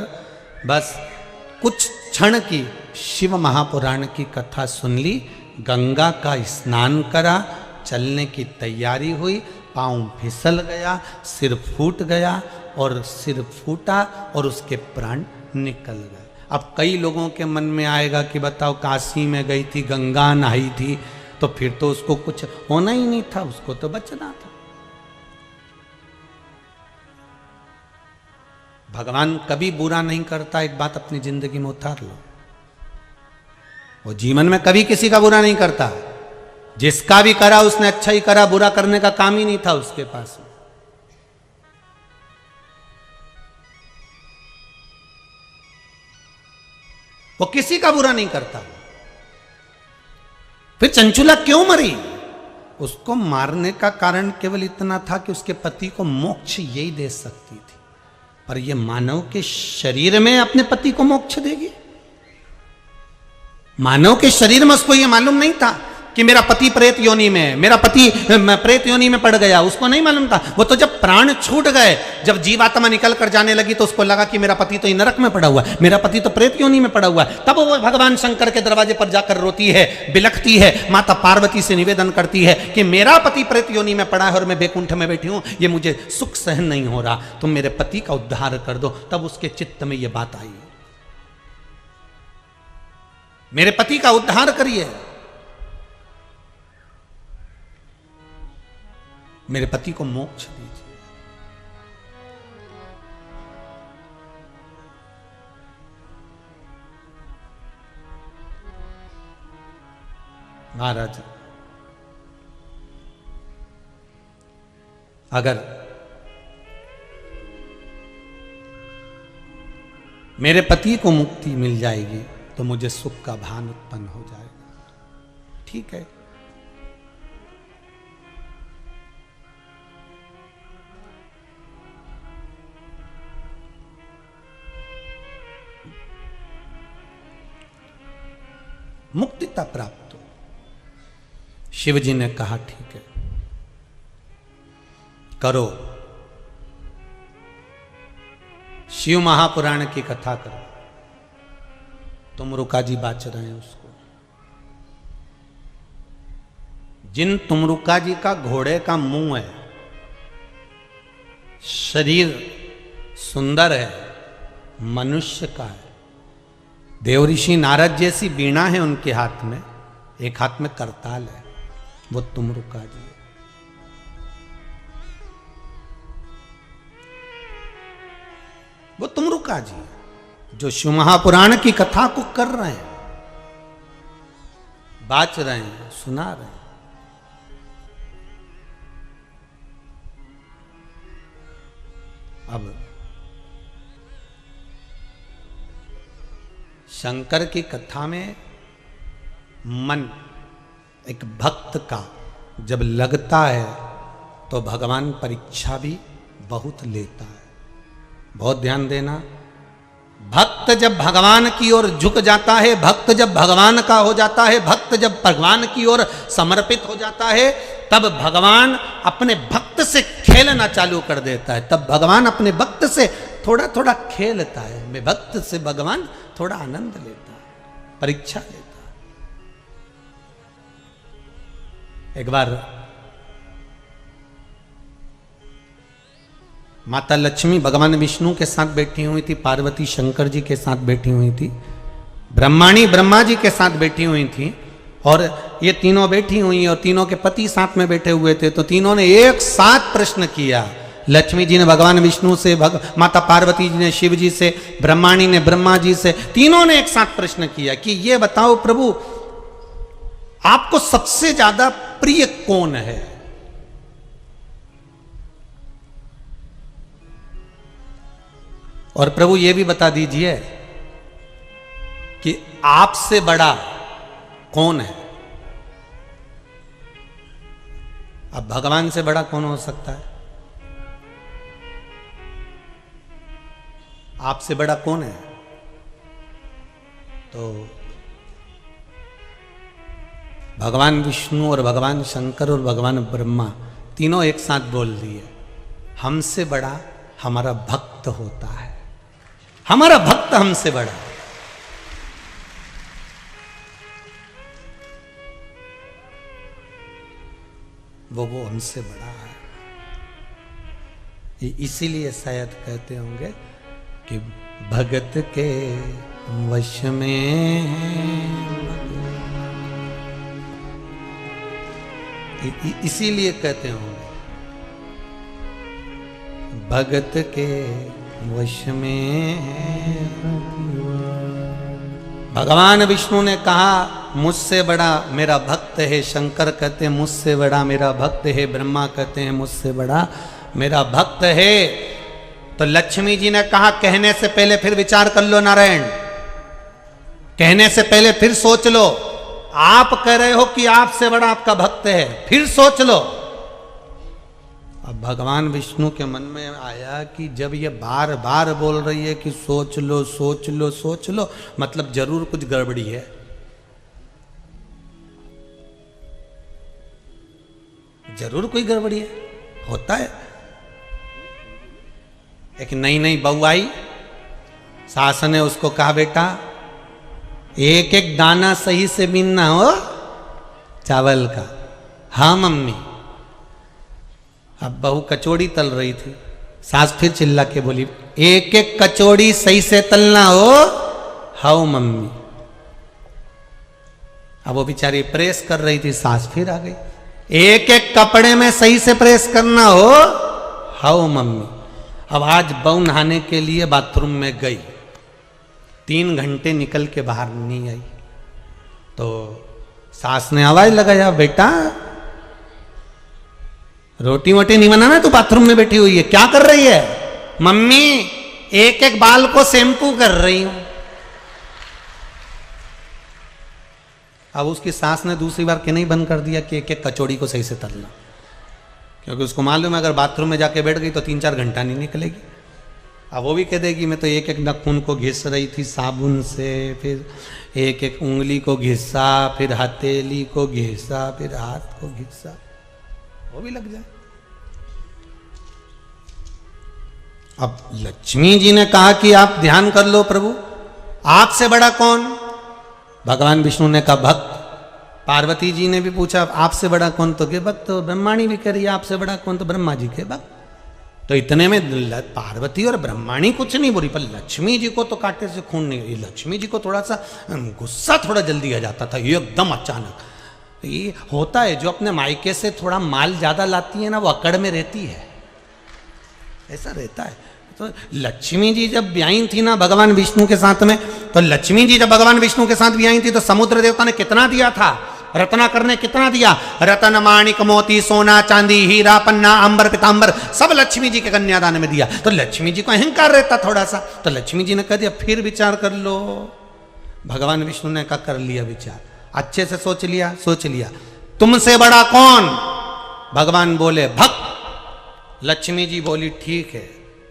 बस कुछ क्षण की शिव महापुराण की कथा सुन ली, गंगा का स्नान करा, चलने की तैयारी हुई, पांव फिसल गया, सिर फूट गया और सिर फूटा और उसके प्राण निकल गए। अब कई लोगों के मन में आएगा कि बताओ काशी में गई थी, गंगा नहाई थी, तो फिर तो उसको कुछ होना ही नहीं था, उसको तो बचना था। भगवान कभी बुरा नहीं करता, एक बात अपनी जिंदगी में उतार लो। वो जीवन में कभी किसी का बुरा नहीं करता, जिसका भी करा उसने अच्छा ही करा, बुरा करने का काम ही नहीं था उसके पास। वो किसी का बुरा नहीं करता। फिर चंचुला क्यों मरी? उसको मारने का कारण केवल इतना था कि उसके पति को मोक्ष यही दे सकती थी, पर यह मानव के शरीर में अपने पति को मोक्ष देगी? मानव के शरीर में उसको यह मालूम नहीं था कि मेरा पति प्रेत योनि में है, मेरा पति प्रेत योनि में पड़ गया, उसको नहीं मालूम था। वो तो जब प्राण छूट गए, जब जीवात्मा निकल कर जाने लगी तो उसको लगा कि मेरा पति तो नरक में पड़ा हुआ है, मेरा पति तो प्रेत योनि में पड़ा हुआ है। तब वो भगवान शंकर के दरवाजे पर जाकर रोती है, बिलखती है, माता पार्वती से निवेदन करती है कि मेरा पति प्रेत योनि में पड़ा है और मैं बैकुंठ में बैठी हूं, ये मुझे सुख सहन नहीं हो रहा, तुम मेरे पति का उद्धार कर दो। तब उसके चित्त में यह बात आई, मेरे पति का उद्धार करिए, मेरे पति को मोक्ष दीजिए। महाराज, अगर मेरे पति को मुक्ति मिल जाएगी तो मुझे सुख का भान उत्पन्न हो जाएगा। ठीक है, मुक्तिता प्राप्त हो। शिव जी ने कहा ठीक है, करो, शिव महापुराण की कथा करो। तुमरुका जी बाच रहे हैं उसको, जिन तुमरुका जी का घोड़े का मुंह है, शरीर सुंदर है, मनुष्य का है, देवऋषि नारद जैसी बीणा है उनके हाथ में, एक हाथ में करताल है, वो तुमरुका जी है। वो तुमरुका जी है जो शिव महापुराण की कथा को कर रहे हैं, बाच रहे हैं, सुना रहे हैं। अब शंकर की कथा में मन एक भक्त का जब लगता है तो भगवान परीक्षा भी बहुत लेता है। बहुत ध्यान देना, भक्त जब भगवान की ओर झुक जाता है, भक्त जब भगवान का हो जाता है, भक्त जब भगवान की ओर समर्पित हो जाता है, तब भगवान अपने भक्त से खेलना चालू कर देता है। तब भगवान अपने भक्त से थोड़ा थोड़ा खेलता है। मैं भक्त से भगवान थोड़ा आनंद लेता है, परीक्षा लेता है। एक बार माता लक्ष्मी भगवान विष्णु के साथ बैठी हुई थी, पार्वती शंकर जी के साथ बैठी हुई थी, ब्रह्माणी ब्रह्मा जी के साथ बैठी हुई थी, और ये तीनों बैठी हुई और तीनों के पति साथ में बैठे हुए थे। तो तीनों ने एक साथ प्रश्न किया। लक्ष्मी जी ने भगवान विष्णु से, माता पार्वती जी ने शिव जी से, ब्रह्माणी ने ब्रह्मा जी से, तीनों ने एक साथ प्रश्न किया कि ये बताओ प्रभु, आपको सबसे ज्यादा प्रिय कौन है? और प्रभु ये भी बता दीजिए कि आपसे बड़ा कौन है? अब भगवान से बड़ा कौन हो सकता है? आपसे बड़ा कौन है? तो भगवान विष्णु और भगवान शंकर और भगवान ब्रह्मा तीनों एक साथ बोल दिए, हमसे बड़ा हमारा भक्त होता है, हमारा भक्त हमसे बड़ा। वो हमसे बड़ा है। इसीलिए शायद कहते होंगे कि भगत के वश में इसीलिए कहते होंगे भगत के वश में। भगवान विष्णु ने कहा मुझसे बड़ा मेरा भक्त है, शंकर कहते हैं मुझसे बड़ा मेरा भक्त है, ब्रह्मा कहते हैं मुझसे बड़ा मेरा भक्त है। तो लक्ष्मी जी ने कहा कहने से पहले फिर विचार कर लो नारायण, कहने से पहले फिर सोच लो। आप कह रहे हो कि आपसे बड़ा आपका भक्त है, फिर सोच लो। अब भगवान विष्णु के मन में आया कि जब ये बार बार बोल रही है कि सोच लो सोच लो सोच लो, मतलब जरूर कुछ गड़बड़ी है। जरूर कोई गड़बड़ी है, होता है। एक नई नई बहू आई, सास ने उसको कहा बेटा एक एक दाना सही से बीनना हो चावल का। हाँ मम्मी। अब बहू कचौड़ी तल रही थी, सास फिर चिल्ला के बोली एक एक कचौड़ी सही से तलना हो। हाँ मम्मी। अब वो बेचारी प्रेस कर रही थी, सास फिर आ गई एक एक कपड़े में सही से प्रेस करना हो। हाँ मम्मी। अब आज बहू नहाने के लिए बाथरूम में गई, 3 घंटे निकल के बाहर नहीं आई, तो सास ने आवाज लगाया बेटा रोटी वोटी नहीं बनाना, तू बाथरूम में बैठी हुई है क्या कर रही है? मम्मी एक एक बाल को शैम्पू कर रही हूं। अब उसकी सास ने दूसरी बार कहना ही बंद कर दिया कि एक एक कचौड़ी को सही से तलना, क्योंकि उसको मालूम है अगर बाथरूम में जाके बैठ गई तो 3-4 घंटा नहीं निकलेगी। अब वो भी कह देगी मैं तो एक एक नाखून को घिस रही थी साबुन से, फिर एक एक उंगली को घिसा, फिर हथेली को घिसा, फिर हाथ को घिसा, वो भी लग जाए। अब लक्ष्मी जी ने कहा कि आप ध्यान कर लो प्रभु, आपसे बड़ा कौन? भगवान विष्णु ने कहा भक्त। पार्वती जी ने भी पूछा आपसे बड़ा कौन? तो के भक्त। तो ब्रह्माणी भी कह रही है आपसे बड़ा कौन? तो ब्रह्मा जी के भक्त। तो इतने में पार्वती और ब्रह्माणी कुछ नहीं बोली, पर लक्ष्मी जी को तो कांटे से खून नहीं। लक्ष्मी जी को थोड़ा सा गुस्सा थोड़ा जल्दी आ जाता था, एकदम अचानक। ये होता है, जो अपने मायके से थोड़ा माल ज्यादा लाती है ना वो अकड़ में रहती है, ऐसा रहता है। तो लक्ष्मी जी जब ब्याई थी ना भगवान विष्णु के साथ में, तो लक्ष्मी जी जब भगवान विष्णु के साथ ब्याई थी तो समुद्र देवता ने कितना दिया था? रत्नाकर ने कितना दिया? रतन माणिक मोती सोना चांदी हीरा पन्ना अंबर पीतांबर सब लक्ष्मी जी के कन्यादान में दिया। तो लक्ष्मी जी को अहंकार रहता थोड़ा सा, तो लक्ष्मी जी ने कह दिया फिर विचार कर लो। भगवान विष्णु ने कहा कर लिया विचार, अच्छे से सोच लिया, सोच लिया। तुमसे बड़ा कौन? भगवान बोले भक्त। लक्ष्मी जी बोली ठीक है,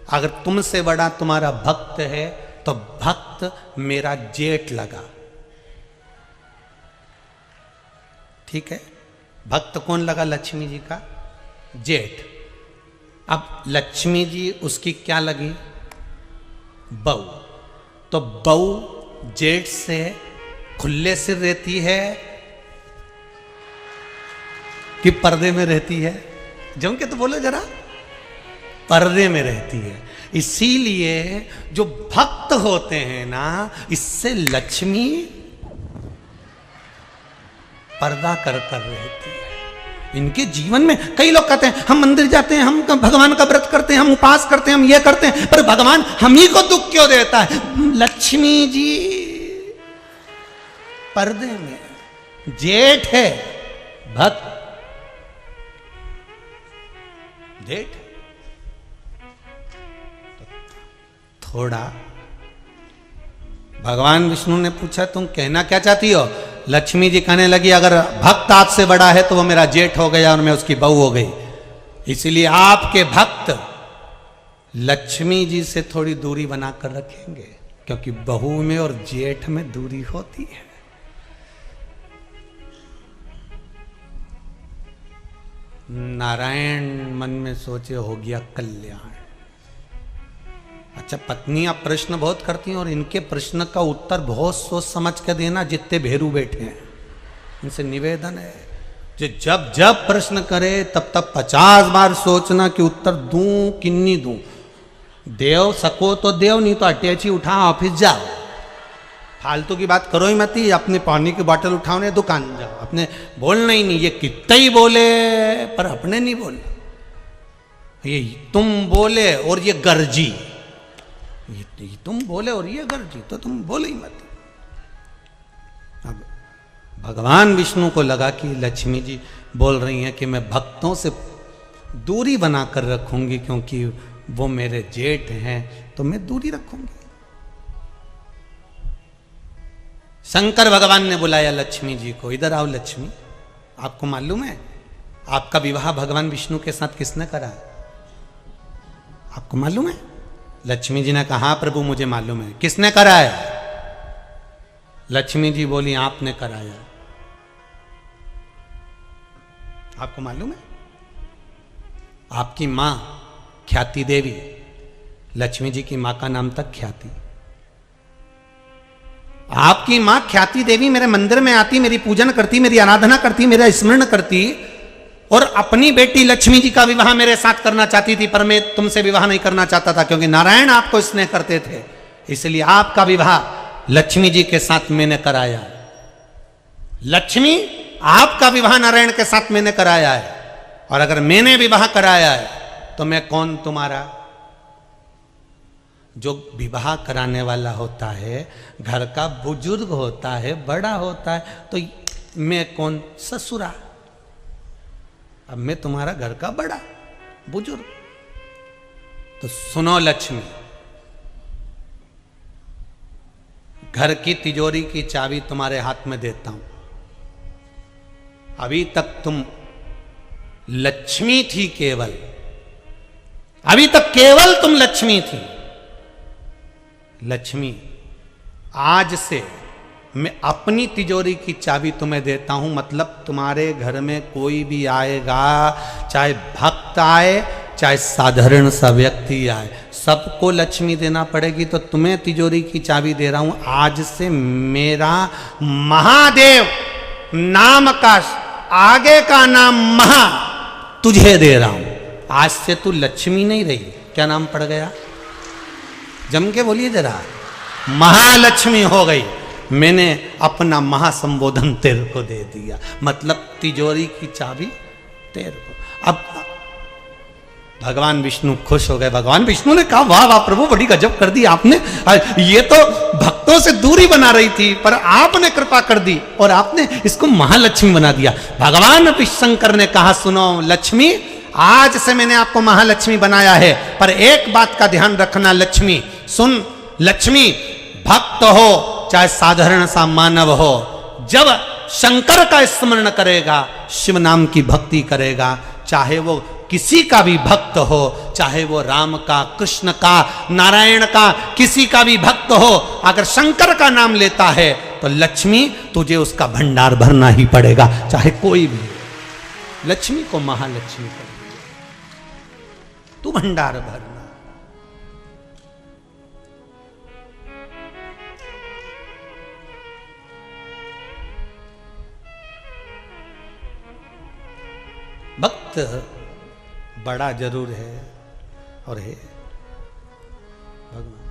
अगर तुमसे बड़ा तुम्हारा भक्त है तो भक्त मेरा जेठ लगा। ठीक है, भक्त कौन लगा? लक्ष्मी जी का जेठ। अब लक्ष्मी जी उसकी क्या लगी? बहू। तो बहू जेठ से खुले सिर रहती है कि पर्दे में रहती है? जम के तो बोलो जरा। पर्दे में रहती है। इसीलिए जो भक्त होते हैं ना, इससे लक्ष्मी पर्दा कर रहती है इनके जीवन में। कई लोग कहते हैं हम मंदिर जाते हैं, हम भगवान का व्रत करते हैं, हम उपास करते हैं, हम ये करते हैं, पर भगवान हम ही को दुख क्यों देता है? लक्ष्मी जी पर्दे में, जेठ है भक्त, जेठ। थोड़ा भगवान विष्णु ने पूछा तुम कहना क्या चाहती हो? लक्ष्मी जी कहने लगी अगर भक्त आपसे बड़ा है तो वो मेरा जेठ हो गया और मैं उसकी बहू हो गई, इसलिए आपके भक्त लक्ष्मी जी से थोड़ी दूरी बनाकर रखेंगे, क्योंकि बहू में और जेठ में दूरी होती है। नारायण मन में सोचे हो गया कल्याण। अच्छा, पत्नियां प्रश्न बहुत करती हैं और इनके प्रश्न का उत्तर बहुत सोच समझ के देना। जितने भेरू बैठे हैं इनसे निवेदन है, जो जब जब प्रश्न करे तब तब 50 बार सोचना कि उत्तर दूं कि नहीं दूं। देव सको तो देव, नहीं तो अटैची उठा ऑफिस जाओ। फालतू की बात करो ही मत ही। अपने पानी की बोतल उठाओ ने दुकान जाओ, अपने बोलना ही नहीं। ये कितना ही बोले पर अपने नहीं बोले, ये तुम बोले और ये गर्जी, ये तुम बोले और ये गर्जी, तो तुम बोले ही मत। अब भगवान विष्णु को लगा कि लक्ष्मी जी बोल रही हैं कि मैं भक्तों से दूरी बनाकर रखूंगी, क्योंकि वो मेरे जेठ हैं, तो मैं दूरी रखूंगी। शंकर भगवान ने बुलाया लक्ष्मी जी को, इधर आओ लक्ष्मी। आपको मालूम है आपका विवाह भगवान विष्णु के साथ किसने करा है? आपको मालूम है? लक्ष्मी जी ने कहा हाँ प्रभु मुझे मालूम है। किसने करा है? लक्ष्मी जी बोली आपने कराया। आपको मालूम है? आपकी माँ ख्याति देवी, लक्ष्मी जी की माँ का नाम था ख्याति। आपकी माँ ख्याति देवी मेरे मंदिर में आती, मेरी पूजन करती, मेरी आराधना करती, मेरा स्मरण करती, और अपनी बेटी लक्ष्मी जी का विवाह मेरे साथ करना चाहती थी, पर मैं तुमसे विवाह नहीं करना चाहता था क्योंकि नारायण आपको स्नेह करते थे, इसलिए आपका विवाह लक्ष्मी जी के साथ मैंने कराया। लक्ष्मी, आपका विवाह नारायण के साथ मैंने कराया है, और अगर मैंने विवाह कराया है तो मैं कौन तुम्हारा? जो विवाह कराने वाला होता है घर का बुजुर्ग होता है, बड़ा होता है, तो मैं कौन? ससुरा। अब मैं तुम्हारा घर का बड़ा बुजुर्ग। तो सुनो लक्ष्मी, घर की तिजोरी की चाबी तुम्हारे हाथ में देता हूं। अभी तक तुम लक्ष्मी थी केवल, अभी तक केवल तुम लक्ष्मी थी। लक्ष्मी, आज से मैं अपनी तिजोरी की चाबी तुम्हें देता हूं, मतलब तुम्हारे घर में कोई भी आएगा, चाहे भक्त आए चाहे साधारण सा व्यक्ति आए, सबको लक्ष्मी देना पड़ेगी। तो तुम्हें तिजोरी की चाबी दे रहा हूं। आज से मेरा महादेव नाम का आगे का नाम महा तुझे दे रहा हूं। आज से तू लक्ष्मी नहीं रही, क्या नाम पड़ गया? जम के बोलिए जरा। महालक्ष्मी हो गई। मैंने अपना महासंबोधन तेरे को दे दिया, मतलब तिजोरी की चाबी तेरे को। अब भगवान विष्णु खुश हो गए। भगवान विष्णु ने कहा, वाह वाह प्रभु, बड़ी गजब कर दी आपने। ये तो भक्तों से दूरी बना रही थी, पर आपने कृपा कर दी और आपने इसको महालक्ष्मी बना दिया। भगवान शंकर ने कहा, सुनो लक्ष्मी, आज से मैंने आपको महालक्ष्मी बनाया है, पर एक बात का ध्यान रखना लक्ष्मी। सुन लक्ष्मी, भक्त हो चाहे साधारण सा मानव हो, जब शंकर का स्मरण करेगा, शिव नाम की भक्ति करेगा, चाहे वो किसी का भी भक्त हो, चाहे वो राम का, कृष्ण का, नारायण का, किसी का भी भक्त हो, अगर शंकर का नाम लेता है तो लक्ष्मी तुझे उसका भंडार भरना ही पड़ेगा, चाहे कोई भी। लक्ष्मी को महालक्ष्मी कर, तू भंडार भरना। भक्त बड़ा जरूर है और है भगवान।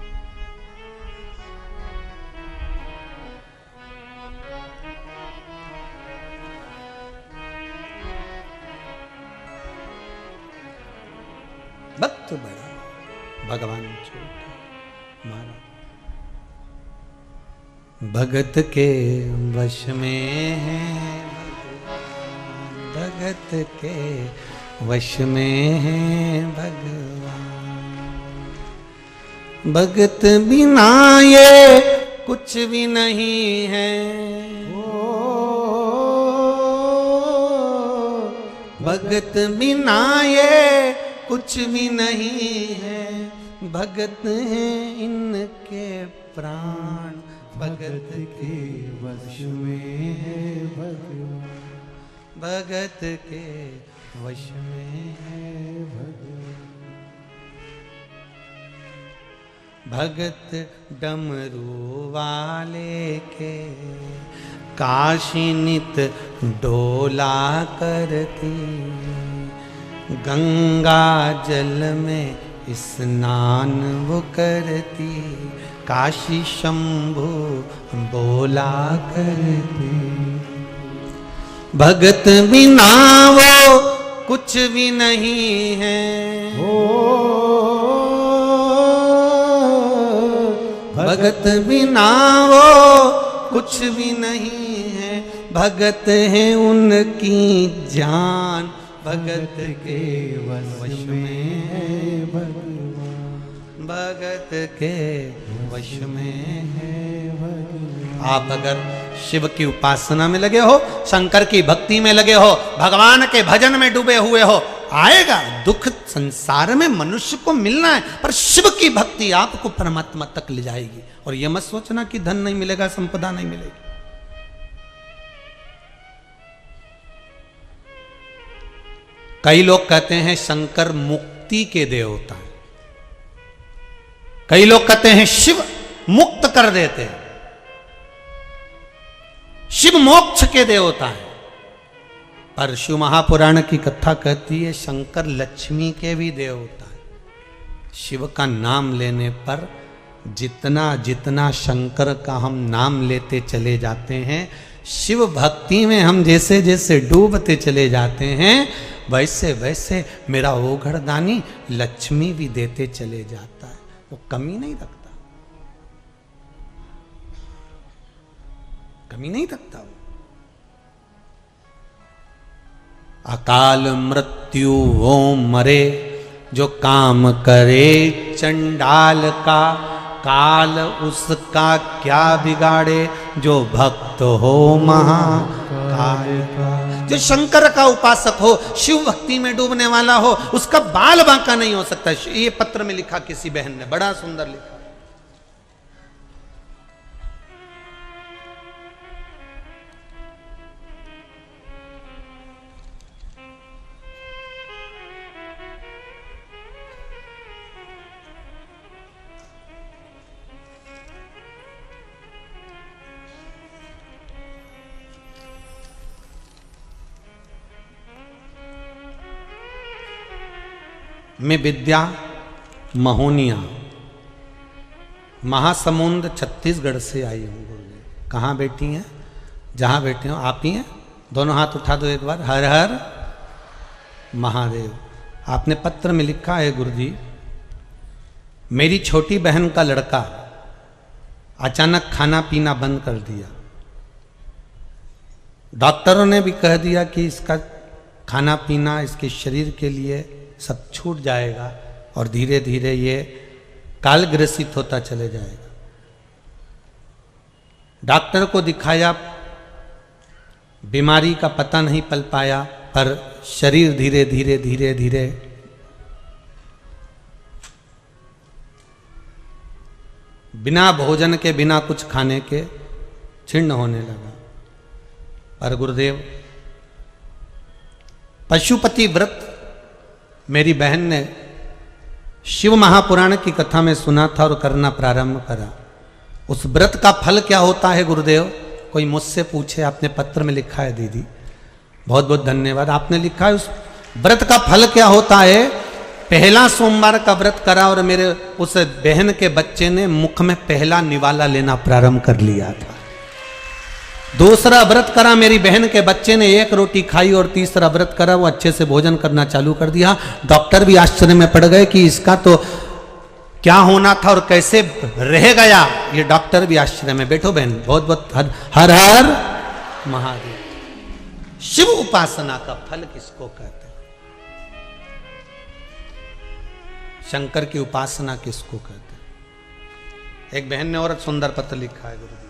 भक्त बड़ा, भगवान छोटा। मारा भगत के वश में है, भगत के वश में है भगवान। भगत बिना ये कुछ भी नहीं है, भगत बिना ये कुछ भी नहीं है। भगत हैं इनके प्राण, भगत के वश में है भगवान। भगत के वश में है भगवान। भगत डमरू वाले के काशी नित डोला करती, गंगा जल में स्नान वो करती, काशी शंभु बोला करती। भगत बिना वो कुछ भी नहीं है, भगत बिना वो कुछ भी नहीं है। भगत है उनकी जान, भगत के वश में है भगवान। भगत के वश में है भगवान। आप अगर शिव की उपासना में लगे हो, शंकर की भक्ति में लगे हो, भगवान के भजन में डूबे हुए हो, आएगा दुख। संसार में मनुष्य को मिलना है, पर शिव की भक्ति आपको परमात्मा तक ले जाएगी। और यह मत सोचना कि धन नहीं मिलेगा, संपदा नहीं मिलेगी। कई लोग कहते हैं शंकर मुक्ति के देवता हैं, कई लोग कहते हैं शिव मुक्त कर देते हैं, शिव मोक्ष के देवता हैं। पर शिव महापुराण की कथा कहती है शंकर लक्ष्मी के भी देवता है। शिव का नाम लेने पर जितना जितना शंकर का हम नाम लेते चले जाते हैं, शिव भक्ति में हम जैसे जैसे डूबते चले जाते हैं, वैसे वैसे मेरा ओघड़दानी लक्ष्मी भी देते चले जाता है। वो कमी नहीं रखता, कमी नहीं रखता। वो अकाल मृत्यु वो मरे, जो काम करे चंडाल का, काल उसका क्या बिगाड़े, जो भक्त हो महाकाल का। जो शंकर का उपासक हो, शिव भक्ति में डूबने वाला हो, उसका बाल बांका नहीं हो सकता। ये पत्र में लिखा किसी बहन ने, बड़ा सुंदर लिखा। मैं विद्या महोनिया महासमुंद छत्तीसगढ़ से आई हूँ। कहाँ बैठी हैं? जहाँ बैठे हो आप ही हैं। दोनों हाथ उठा दो एक बार। हर हर महादेव। आपने पत्र में लिखा है गुरुजी, मेरी छोटी बहन का लड़का अचानक खाना पीना बंद कर दिया। डॉक्टरों ने भी कह दिया कि इसका खाना पीना इसके शरीर के लिए सब छूट जाएगा और धीरे धीरे ये कालग्रसित होता चले जाएगा। डॉक्टर को दिखाया, बीमारी का पता नहीं पल पाया, पर शरीर धीरे धीरे धीरे धीरे बिना भोजन के, बिना कुछ खाने के छिन्न होने लगा। पर गुरुदेव, पशुपति व्रत मेरी बहन ने शिव महापुराण की कथा में सुना था और करना प्रारंभ करा। उस व्रत का फल क्या होता है गुरुदेव? कोई मुझसे पूछे, आपने पत्र में लिखा है दीदी, बहुत बहुत धन्यवाद। आपने लिखा है उस व्रत का फल क्या होता है। पहला सोमवार का व्रत करा और मेरे उस बहन के बच्चे ने मुख में पहला निवाला लेना प्रारंभ कर लिया था। दूसरा व्रत करा, मेरी बहन के बच्चे ने एक रोटी खाई, और तीसरा व्रत करा, वो अच्छे से भोजन करना चालू कर दिया। डॉक्टर भी आश्चर्य में पड़ गए कि इसका तो क्या होना था और कैसे रह गया। ये डॉक्टर भी आश्चर्य में। बैठो बहन, बहुत बहुत हर हर महादेव। शिव उपासना का फल किसको कहते हैं? शंकर की उपासना किसको कहते हैं? एक बहन ने और सुंदर पत्र लिखा है गुरु जी।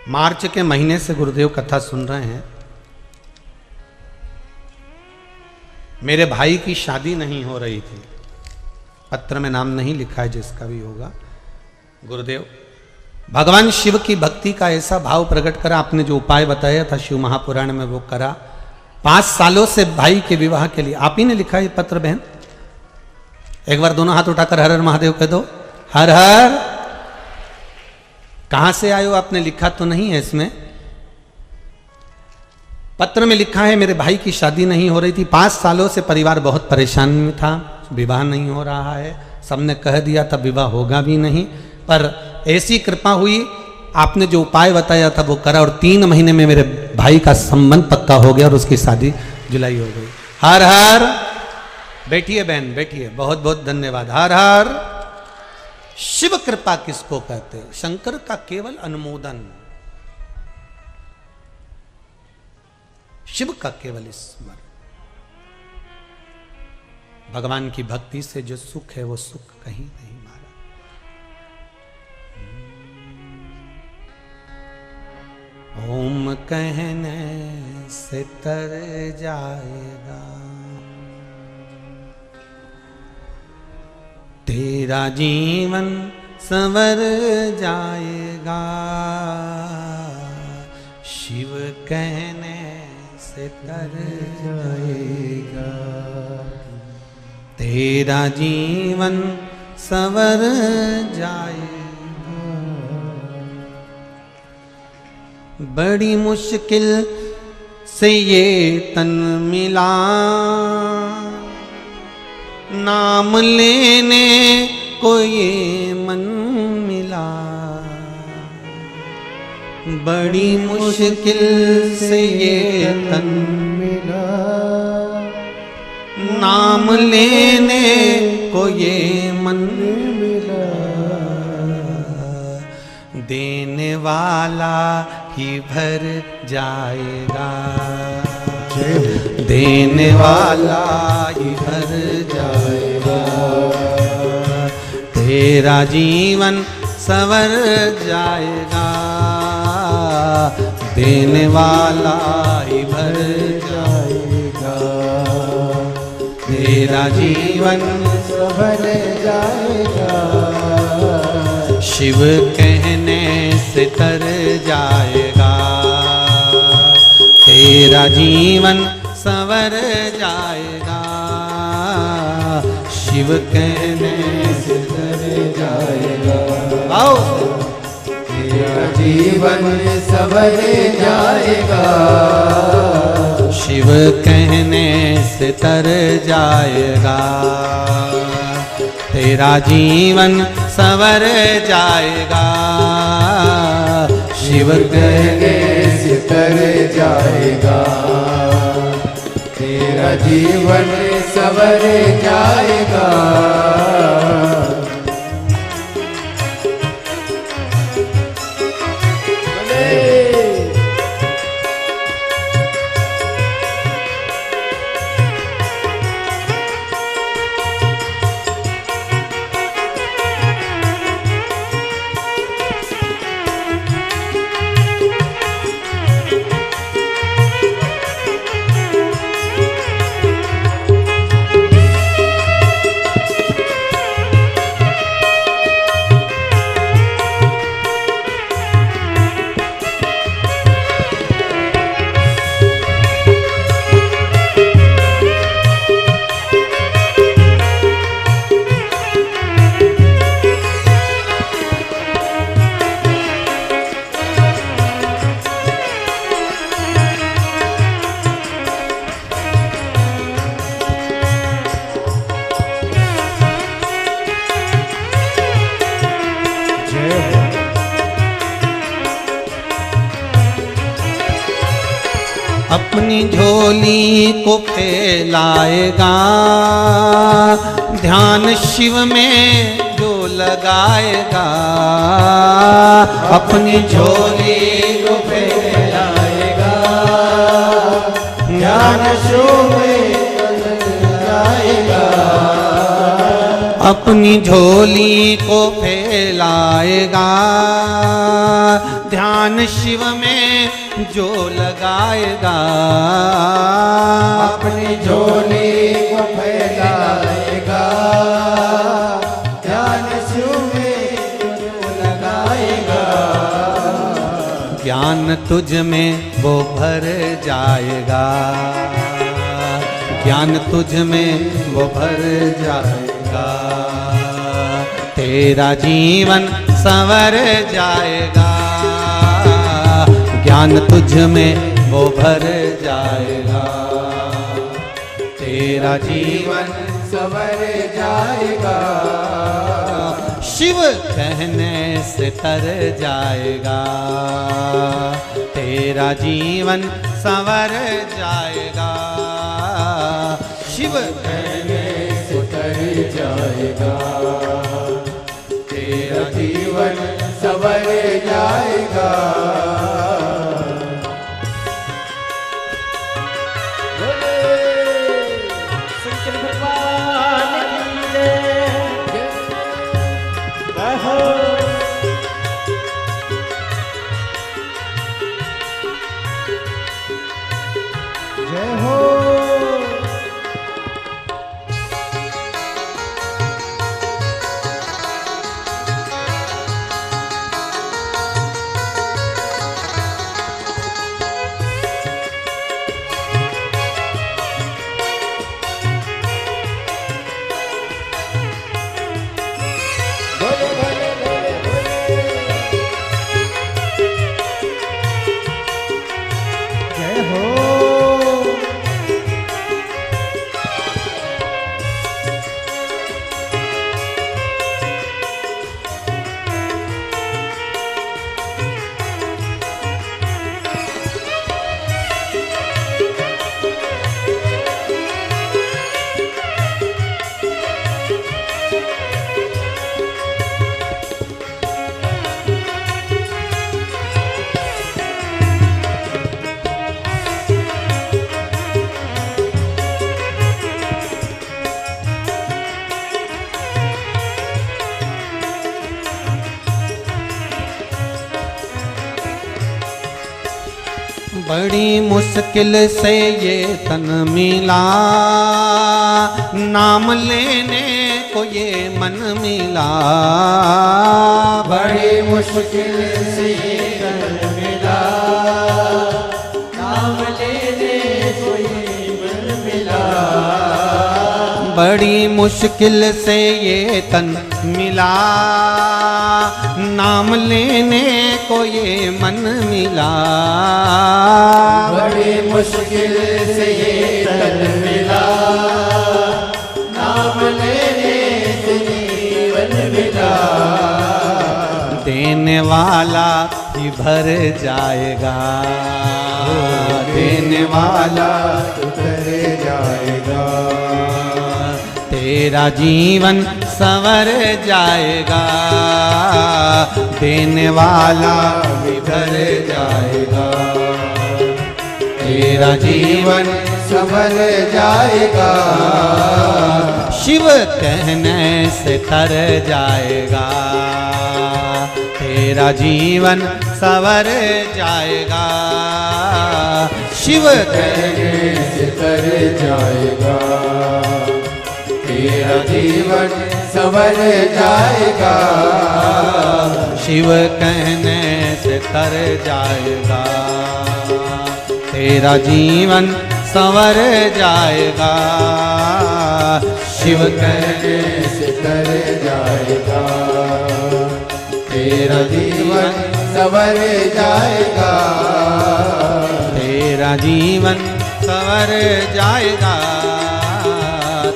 मार्च के महीने से गुरुदेव कथा सुन रहे हैं। मेरे भाई की शादी नहीं हो रही थी। पत्र में नाम नहीं लिखा है, जिसका भी होगा। गुरुदेव, भगवान शिव की भक्ति का ऐसा भाव प्रकट करा। आपने जो उपाय बताया था शिव महापुराण में, वो करा। 5 सालों से भाई के विवाह के लिए आप ही ने लिखा है पत्र बहन। एक बार दोनों हाथ उठाकर हर हर महादेव कह दो। हर हर। कहां से आए हो? आपने लिखा तो नहीं है इसमें। पत्र में लिखा है मेरे भाई की शादी नहीं हो रही थी। 5 सालों से परिवार बहुत परेशान में था, विवाह नहीं हो रहा है। सबने कह दिया था विवाह होगा भी नहीं, पर ऐसी कृपा हुई, आपने जो उपाय बताया था वो करा, और 3 महीने में मेरे भाई का संबंध पक्का हो गया और उसकी शादी जुलाई हो गई। हर हर। बैठिए बहन, बैठिए। बहुत बहुत धन्यवाद। हर हर। शिव कृपा किसको कहते हैं? शंकर का केवल अनुमोदन, शिव का केवल स्मरण। भगवान की भक्ति से जो सुख है वो सुख कहीं नहीं मारा। ओम कहने से तर जाएगा, तेरा जीवन संवर जाएगा, शिव कहने से तर जाएगा। तेरा जीवन संवर जाएगा। बड़ी मुश्किल से ये तन मिला, नाम लेने को ये मन मिला। बड़ी मुश्किल से ये तन मिला, नाम लेने को ये मन मिला। देने वाला ही भर जाएगा, देने वाला ही भर जाएगा। तेरा जीवन संवर जाएगा, देने वाला ही भर जाएगा। तेरा जीवन संवर जाएगा, शिव कहने से तर जाएगा। तेरा जीवन संवर जाएगा, शिव कहने से तर जाएगा। आओ, तेरा जीवन संवर जाएगा, शिव कहने से तर जाएगा। तेरा जीवन संवर जाएगा, शिव कहने से तर जाएगा। तेरा जीवन संवर जाएगा, अपनी झोली को फैलाएगा, ध्यान शिव में जो लगाएगा। अपनी झोली को फैलाएगा, ध्यान शिव में लगाएगा। अपनी झोली को फैलाएगा, ध्यान शिव में जो लगाएगा। अपनी झोली को फैलाएगा, ध्यान शिव में जो लगाएगा। ज्ञान तुझ में वो भर जाएगा, ज्ञान तुझ में वो भर जाएगा। तेरा जीवन संवर जाएगा, ज्ञान तुझ में वो भर जाएगा। तेरा जीवन संवर जाएगा, शिव कहने से तर जाएगा। तेरा जीवन संवर जाएगा, शिव कहने से तर जाएगा। तेरा जीवन संवर जाएगा। जय हो। बड़ी मुश्किल से ये तन मिला, नाम लेने को ये मन मिला। बड़ी मुश्किल से ये तन मिला, नाम लेने को ये मन मिला। बड़ी मुश्किल से ये तन मिला, नाम लेने को ये मन मिला। बड़ी मुश्किल से ये तन मिला, नाम लेने से जीवन मिला। देने वाला ही भर जाएगा, देने वाला उतर जाएगा। तेरा जीवन संवर जाएगा, देने वाला बिखर जाएगा। तेरा जीवन संवर जाएगा, शिव कहने से तर जाएगा। तेरा जीवन संवर जाएगा, शिव कहने से तर जाएगा। तेरा जीवन संवर जाएगा, शिव कहने से तर जाएगा। तेरा जीवन संवर जाएगा, शिव कहने से तर जाएगा। तेरा जीवन संवर जाएगा, तेरा जीवन संवर जाएगा।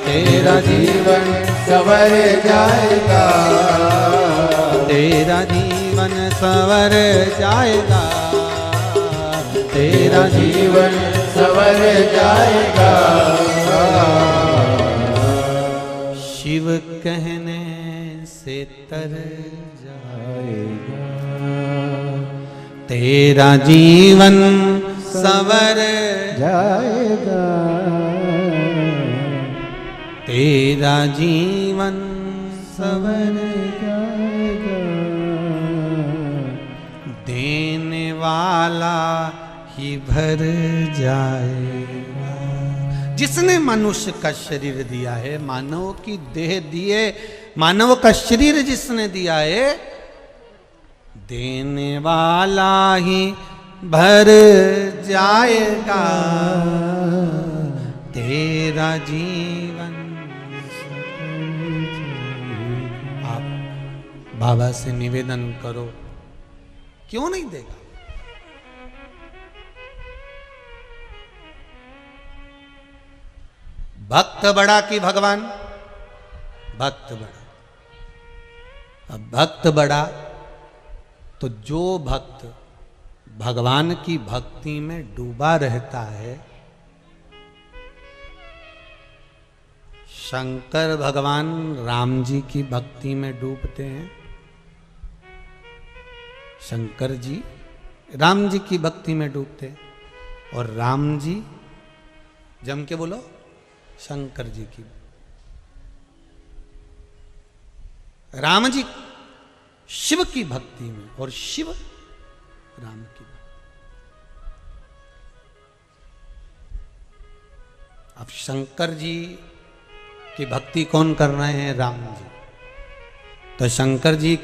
तेरा जीवन संवर जाएगा। तेरा जीवन संवर जाएगा। तेरा जीवन संवर जाएगा, शिव कहने से तर जाएगा। तेरा जीवन संवर जाएगा। तेरा जीवन संवर जाएगा। देने वाला ही भर जाएगा। जिसने मनुष्य का शरीर दिया है, मानव की देह दिए, मानव का शरीर जिसने दिया है, देने वाला ही भर जाएगा। तेरा जीवन आप बाबा से निवेदन करो, क्यों नहीं देगा? भक्त बड़ा कि भगवान? भक्त बड़ा। अब भक्त बड़ा तो जो भक्त भगवान की भक्ति में डूबा रहता है, शंकर भगवान राम जी की भक्ति में डूबते हैं। शंकर जी राम जी की भक्ति में डूबते हैं, और राम जी जम के बोलो शंकर जी की। राम जी शिव की भक्ति में और शिव राम की भक्ति। अब शंकर जी की भक्ति कौन कर रहे हैं? राम जी। तो शंकर जी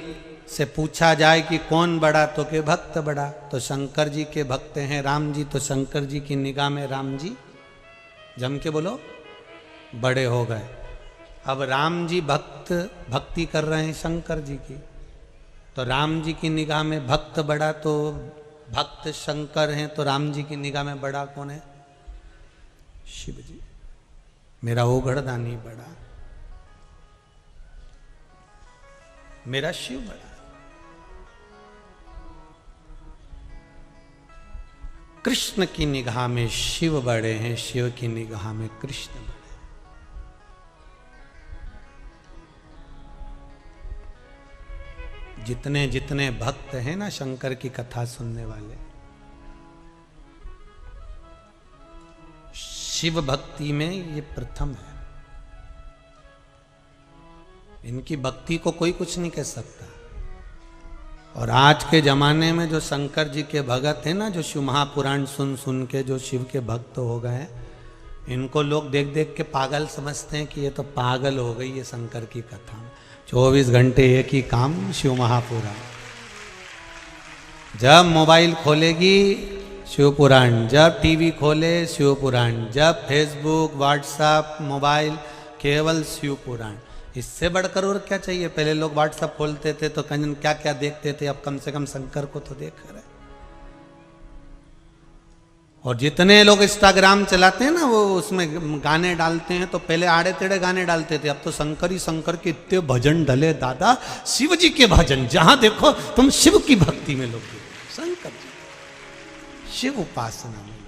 से पूछा जाए कि कौन बड़ा, तो के भक्त बड़ा। तो शंकर जी के भक्त हैं राम जी, तो शंकर जी की निगाह में राम जी जम के बोलो बड़े हो गए। अब राम जी भक्ति कर रहे हैं शंकर जी की, तो राम जी की निगाह में भक्त बड़ा, तो भक्त शंकर हैं, तो राम जी की निगाह में बड़ा कौन है? शिव जी। मेरा ओघड़दानी बड़ा, मेरा शिव बड़ा। कृष्ण की निगाह में शिव बड़े हैं, शिव की निगाह में कृष्ण बड़े। जितने जितने भक्त हैं ना शंकर की कथा सुनने वाले, शिव भक्ति में ये प्रथम है। इनकी भक्ति को कोई कुछ नहीं कह सकता। और आज के ज़माने में जो शंकर जी के भगत हैं ना, जो शिव महापुराण सुन सुन के जो शिव के भक्त हो गए हैं, इनको लोग देख देख के पागल समझते हैं कि ये तो पागल हो गई है शंकर की कथा में। 24 घंटे एक ही काम, शिव महापुराण। जब मोबाइल खोलेगी शिव पुराण, जब टीवी खोले शिव पुराण, जब फेसबुक व्हाट्सएप मोबाइल केवल शिव पुराण। इससे बढ़कर और क्या चाहिए? पहले लोग व्हाट्सएप खोलते थे तो कंजन क्या क्या देखते थे, अब कम से कम शंकर को तो देख रहे। और जितने लोग इंस्टाग्राम चलाते हैं ना, वो उसमें गाने डालते हैं, तो पहले आड़े टेढ़े गाने डालते थे, अब तो शंकर ही शंकर के इतने भजन डले दादा, शिव जी के भजन, जहां देखो तुम शिव की भक्ति में लोग, शंकर जी शिव उपासना में।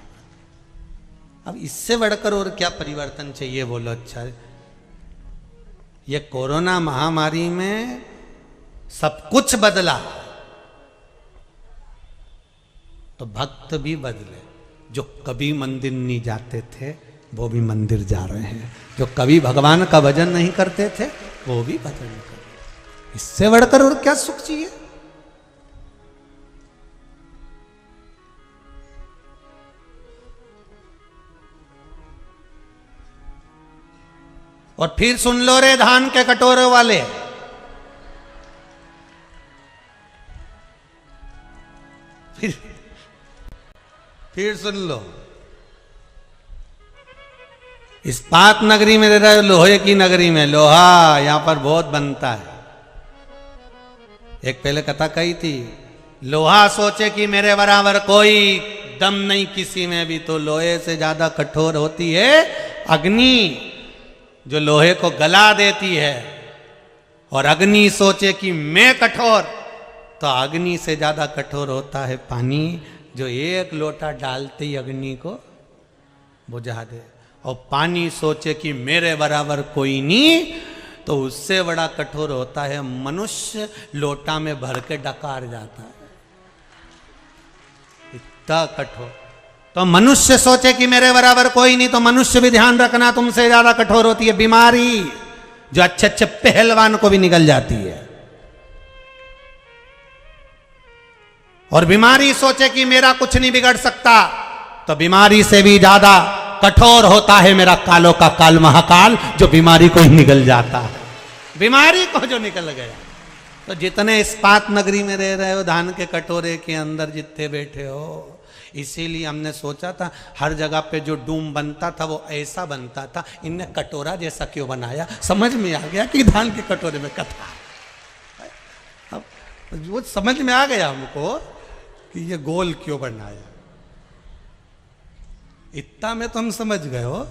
अब इससे बढ़कर और क्या परिवर्तन चाहिए बोलो? अच्छा, ये कोरोना महामारी में सब कुछ बदला, तो भक्त भी बदले। जो कभी मंदिर नहीं जाते थे वो भी मंदिर जा रहे हैं, जो कभी भगवान का भजन नहीं करते थे वो भी भजन कर रहे हैं। इससे बढ़कर और क्या सुख चाहिए? और फिर सुन लो रे धान के कटोरे वाले, फिर सुन लो। इस्पात नगरी में रह रहे हो, लोहे की नगरी में, लोहा यहां पर बहुत बनता है। एक पहले कथा कही थी, लोहा सोचे कि मेरे बराबर कोई दम नहीं किसी में भी, तो लोहे से ज्यादा कठोर होती है अग्नि, जो लोहे को गला देती है। और अग्नि सोचे कि मैं कठोर, तो अग्नि से ज्यादा कठोर होता है पानी, जो एक लोटा डालते ही अग्नि को बुझा दे। और पानी सोचे कि मेरे बराबर कोई नहीं, तो उससे बड़ा कठोर होता है मनुष्य, लोटा में भर के डकार जाता है, इतना कठोर। तो मनुष्य सोचे कि मेरे बराबर कोई नहीं, तो मनुष्य भी ध्यान रखना तुमसे ज्यादा कठोर होती है बीमारी, जो अच्छे अच्छे पहलवान को भी निकल जाती है। और बीमारी सोचे कि मेरा कुछ नहीं बिगड़ सकता, तो बीमारी से भी ज्यादा कठोर होता है मेरा कालों का काल महाकाल, जो बीमारी को ही निकल जाता है, बीमारी को जो निकल गया। तो जितने इस्पात नगरी में रह रहे हो, धान के कटोरे के अंदर जितने बैठे हो, इसीलिए हमने सोचा था हर जगह पे जो डूम बनता था वो ऐसा बनता था, इनने कटोरा जैसा क्यों बनाया? समझ में आ गया कि धान के कटोरे में कथा। अब वो समझ में आ गया हमको कि ये गोल क्यों बनाया। इतना में तो हम समझ गए हो।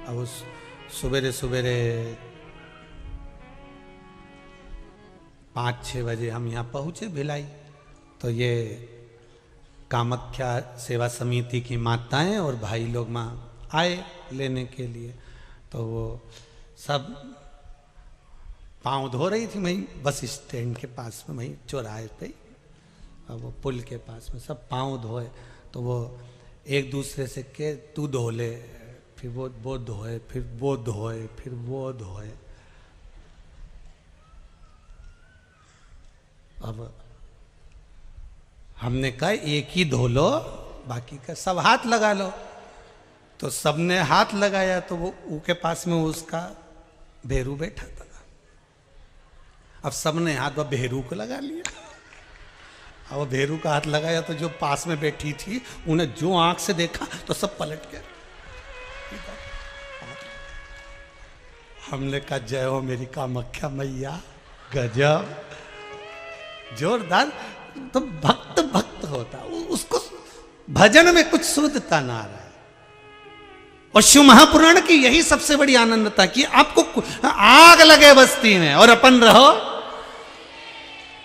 अब सवेरे सवेरे 5-6 बजे हम यहाँ पहुँचे भिलाई, तो ये कामाख्या सेवा समिति की माताएं और भाई लोग वहाँ आए लेने के लिए। तो वो सब पाँव धो रही थी वहीं बस स्टैंड के पास में, वहीं चौराहे पे, और वो पुल के पास में सब पाँव धोए। तो वो एक दूसरे से के तू धो ले, फिर वो धोए, फिर वो धोए, फिर वो धोए। अब हमने कहा एक ही धो लो, बाकी का सब हाथ लगा लो। तो सबने हाथ लगाया, तो वो उसके पास में उसका भेरू बैठा था। अब सबने हाथ वो भेरू को लगा लिया। अब वो भेरू का हाथ लगाया, तो जो पास में बैठी थी उन्हें जो आंख से देखा तो सब पलट गए। हमने कहा जय हो मेरी कामाख्या मैया, गजब, जोरदार। तो भक्त भक्त होता, उसको भजन में कुछ शुद्धता ना आ रहा है। और शिव महापुराण की यही सबसे बड़ी आनंदता कि आपको आग लगे बस्ती में और अपन रहो,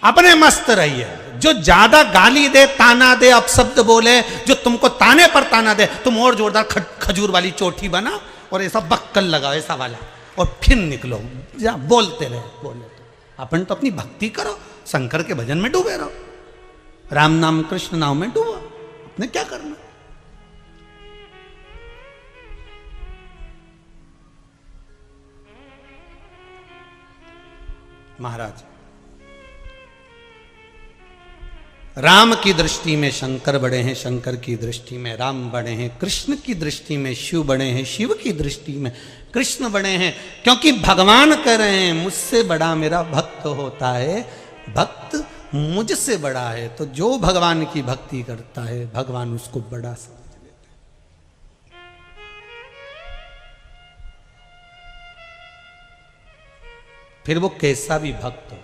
अपने मस्त रहिए। जो ज्यादा गाली दे, ताना दे, अपशब्द बोले, जो तुमको ताने पर ताना दे, तुम और जोरदार खजूर वाली चोटी बना और ऐसा बक्कल लगाओ ऐसा वाला, और फिर निकलो, बोलते रहे, बोले। अपन तो अपनी भक्ति करो, शंकर के भजन में डूबे रहो, राम नाम कृष्ण नाम में डूबो, अपने क्या करना। महाराज, राम की दृष्टि में शंकर बड़े हैं, शंकर की दृष्टि में राम बड़े हैं, कृष्ण की दृष्टि में शिव बड़े हैं, शिव की दृष्टि में कृष्ण बड़े हैं। क्योंकि भगवान कह रहे हैं मुझसे बड़ा मेरा भक्त होता है, भक्त मुझसे बड़ा है। तो जो भगवान की भक्ति करता है भगवान उसको बड़ा समझ लेते हैं। फिर वो कैसा भी भक्त हो।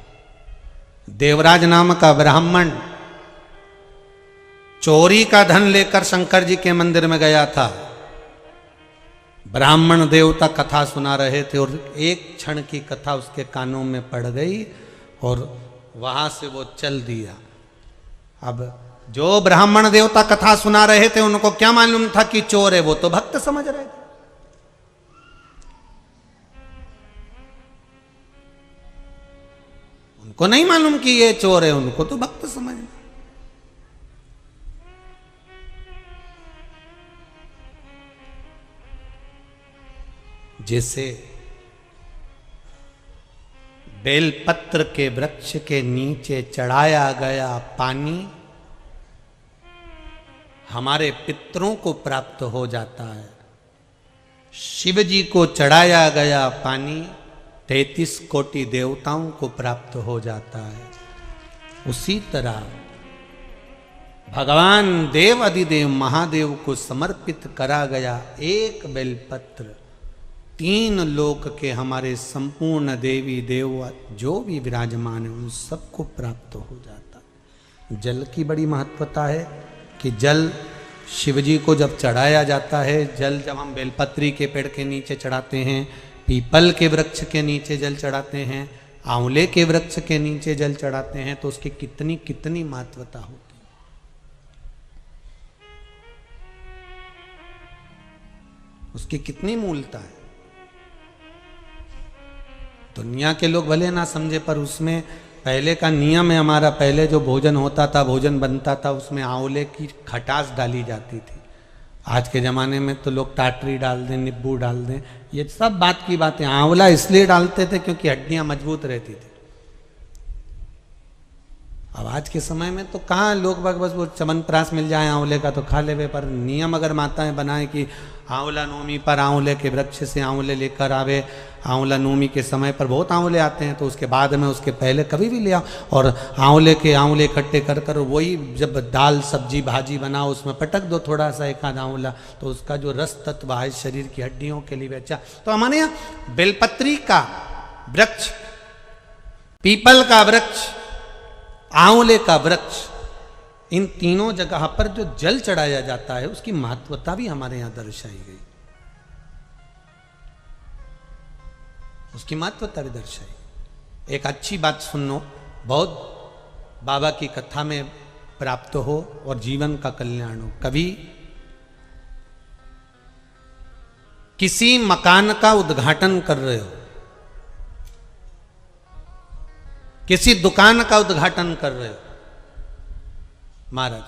देवराज नाम का ब्राह्मण चोरी का धन लेकर शंकर जी के मंदिर में गया था। ब्राह्मण देवता कथा सुना रहे थे और एक क्षण की कथा उसके कानों में पड़ गई और वहां से वो चल दिया। अब जो ब्राह्मण देवता कथा सुना रहे थे उनको क्या मालूम था कि चोर है, वो तो भक्त समझ रहे थे। उनको नहीं मालूम कि ये चोर है, उनको तो भक्त समझ। जैसे बेलपत्र के वृक्ष के नीचे चढ़ाया गया पानी हमारे पितरों को प्राप्त हो जाता है, शिव जी को चढ़ाया गया पानी 33 कोटि देवताओं को प्राप्त हो जाता है। उसी तरह भगवान देव अधिदेव महादेव को समर्पित करा गया एक बेलपत्र 3 लोक के हमारे संपूर्ण देवी देव जो भी विराजमान है उन सबको प्राप्त हो जाता है। जल की बड़ी महत्वता है कि जल शिवजी को जब चढ़ाया जाता है, जल जब हम बेलपत्री के पेड़ के नीचे चढ़ाते हैं, पीपल के वृक्ष के नीचे जल चढ़ाते हैं, आंवले के वृक्ष के नीचे जल चढ़ाते हैं, तो उसकी कितनी कितनी महत्वता होती है। उसकी कितनी मूलता है। दुनिया के लोग भले ना समझे पर उसमें पहले का नियम है हमारा। पहले जो भोजन होता था, भोजन बनता था, उसमें आंवले की खटास डाली जाती थी। आज के ज़माने में तो लोग टाटरी डाल दें, नींबू डाल दें, ये सब बात की बातें। आंवला इसलिए डालते थे क्योंकि हड्डियां मजबूत रहती थी। अब आज के समय में तो कहाँ लोग बस वो चमनप्राश मिल जाए आंवले का तो खा लेवे। पर नियम अगर माताएं बनाए कि आंवला नवमी पर आंवले के वृक्ष से आंवले लेकर आवे, आंवला नवमी के समय पर बहुत आंवले आते हैं तो उसके बाद में उसके पहले कभी भी ले आओ और आंवले इकट्ठे कर कर वही जब दाल सब्जी भाजी बनाओ उसमें पटक दो थोड़ा सा एक आध आंवला, तो उसका जो रस तत्व है शरीर की हड्डियों के लिए अच्छा। तो हमारे यहाँ बेलपत्री का वृक्ष, पीपल का वृक्ष, आंवले का वृक्ष, इन तीनों जगह पर जो जल चढ़ाया जाता है उसकी महत्वता भी हमारे यहां दर्शाई गई। उसकी महत्वता भी दर्शाई। एक अच्छी बात सुनो, बहुत बाबा की कथा में प्राप्त हो और जीवन का कल्याण हो। कभी किसी मकान का उद्घाटन कर रहे हो, किसी दुकान का उद्घाटन कर रहे हो, महाराज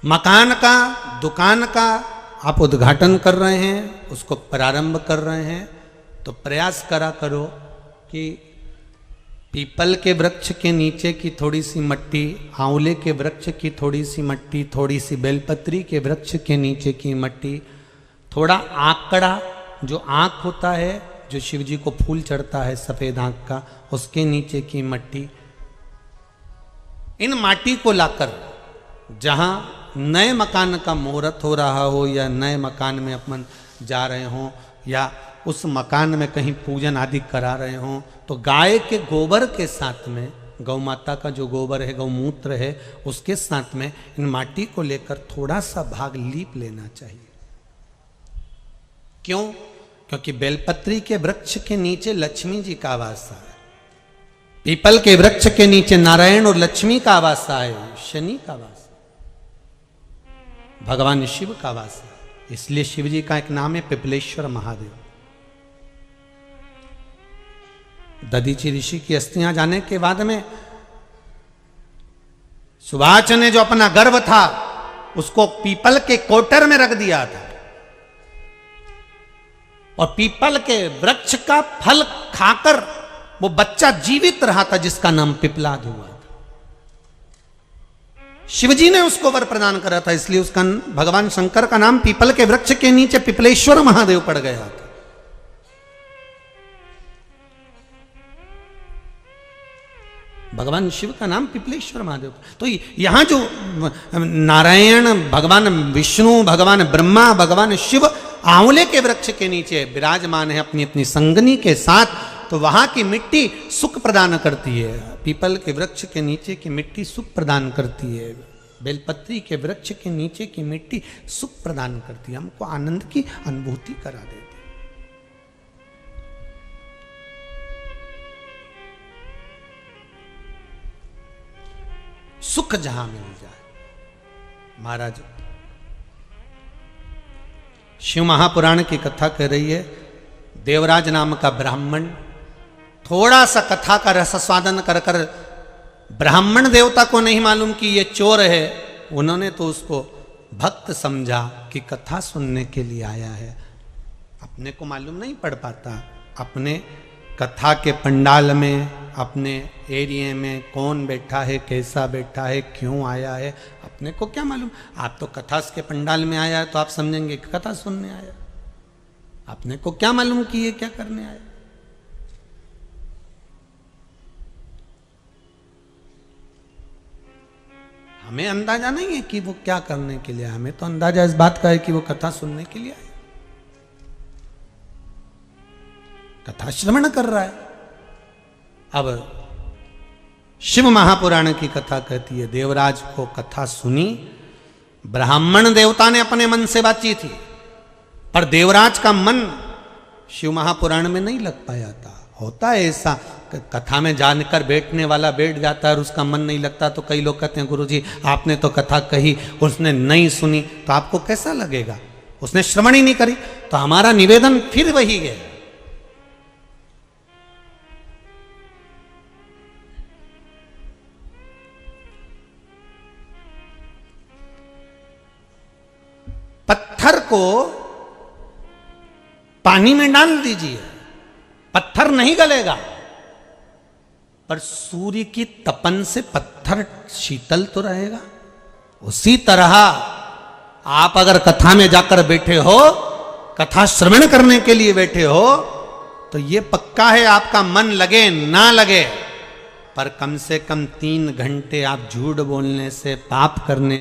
मकान का दुकान का आप उद्घाटन कर रहे हैं, उसको प्रारंभ कर रहे हैं, तो प्रयास करा करो कि पीपल के वृक्ष के नीचे की थोड़ी सी मट्टी, आंवले के वृक्ष की थोड़ी सी मट्टी, थोड़ी सी बेलपत्री के वृक्ष के नीचे की मट्टी, थोड़ा आंकड़ा जो आंख होता है जो शिव जी को फूल चढ़ता है सफेद आंख का, उसके नीचे की मट्टी, इन माटी को लाकर जहां नए मकान का मुहूर्त हो रहा हो या नए मकान में अपन जा रहे हों या उस मकान में कहीं पूजन आदि करा रहे हों, तो गाय के गोबर के साथ में, गौ माता का जो गोबर है, गौमूत्र है, उसके साथ में इन माटी को लेकर थोड़ा सा भाग लीप लेना चाहिए। क्यों? क्योंकि बेलपत्री के वृक्ष के नीचे लक्ष्मी जी का आवास है, पीपल के वृक्ष के नीचे नारायण और लक्ष्मी का आवास है, शनि का आवास, भगवान शिव का आवास है। इसलिए शिव जी का एक नाम है पिपलेश्वर महादेव। दधीचि ऋषि की अस्थियां जाने के बाद में सुभाष ने जो अपना गर्व था उसको पीपल के कोटर में रख दिया था, और पीपल के वृक्ष का फल खाकर वो बच्चा जीवित रहा था जिसका नाम पिपलाद हुआ था। शिवजी ने उसको वर प्रदान करा था, इसलिए उसका भगवान शंकर का नाम पीपल के वृक्ष के नीचे पिपलेश्वर महादेव पड़ गया था। भगवान शिव का नाम पिपलेश्वर महादेव। तो यहां जो नारायण, भगवान विष्णु, भगवान ब्रह्मा, भगवान शिव आंवले के वृक्ष के नीचे विराजमान है अपनी अपनी संगनी के साथ, तो वहां की मिट्टी सुख प्रदान करती है। पीपल के वृक्ष के नीचे की मिट्टी सुख प्रदान करती है, बेलपत्री के वृक्ष के नीचे की मिट्टी सुख प्रदान करती है, हमको आनंद की अनुभूति करा देती है। सुख जहां मिल जाए। महाराज शिव महापुराण की कथा कह रही है, देवराज नाम का ब्राह्मण थोड़ा सा कथा का रसास्वादन कर कर, ब्राह्मण देवता को नहीं मालूम कि ये चोर है, उन्होंने तो उसको भक्त समझा कि कथा सुनने के लिए आया है। अपने को मालूम नहीं पड़ पाता, अपने कथा के पंडाल में, अपने एरिया में कौन बैठा है, कैसा बैठा है, क्यों आया है, अपने को क्या मालूम। आप तो कथा के पंडाल में आया है तो आप समझेंगे कि कथा सुनने आया, अपने को क्या मालूम कि ये क्या करने आया। हमें अंदाजा नहीं है कि वो क्या करने के लिए आया, हमें तो अंदाजा इस बात का है कि वो कथा सुनने के लिए आया, कथा श्रवण कर रहा है। अब शिव महापुराण की कथा कहती है, देवराज को कथा सुनी, ब्राह्मण देवता ने अपने मन से बातचीत थी, पर देवराज का मन शिव महापुराण में नहीं लग पाया था। होता है ऐसा, कथा में जानकर बैठने वाला बैठ जाता है और उसका मन नहीं लगता। तो कई लोग कहते हैं गुरुजी आपने तो कथा कही, उसने नहीं सुनी, तो आपको कैसा लगेगा, उसने श्रवण ही नहीं करी। तो हमारा निवेदन फिर वही है, पत्थर को पानी में डाल दीजिए, पत्थर नहीं गलेगा, पर सूर्य की तपन से पत्थर शीतल तो रहेगा। उसी तरह आप अगर कथा में जाकर बैठे हो, कथा श्रवण करने के लिए बैठे हो, तो ये पक्का है आपका मन लगे ना लगे, पर कम से कम 3 घंटे आप झूठ बोलने से, पाप करने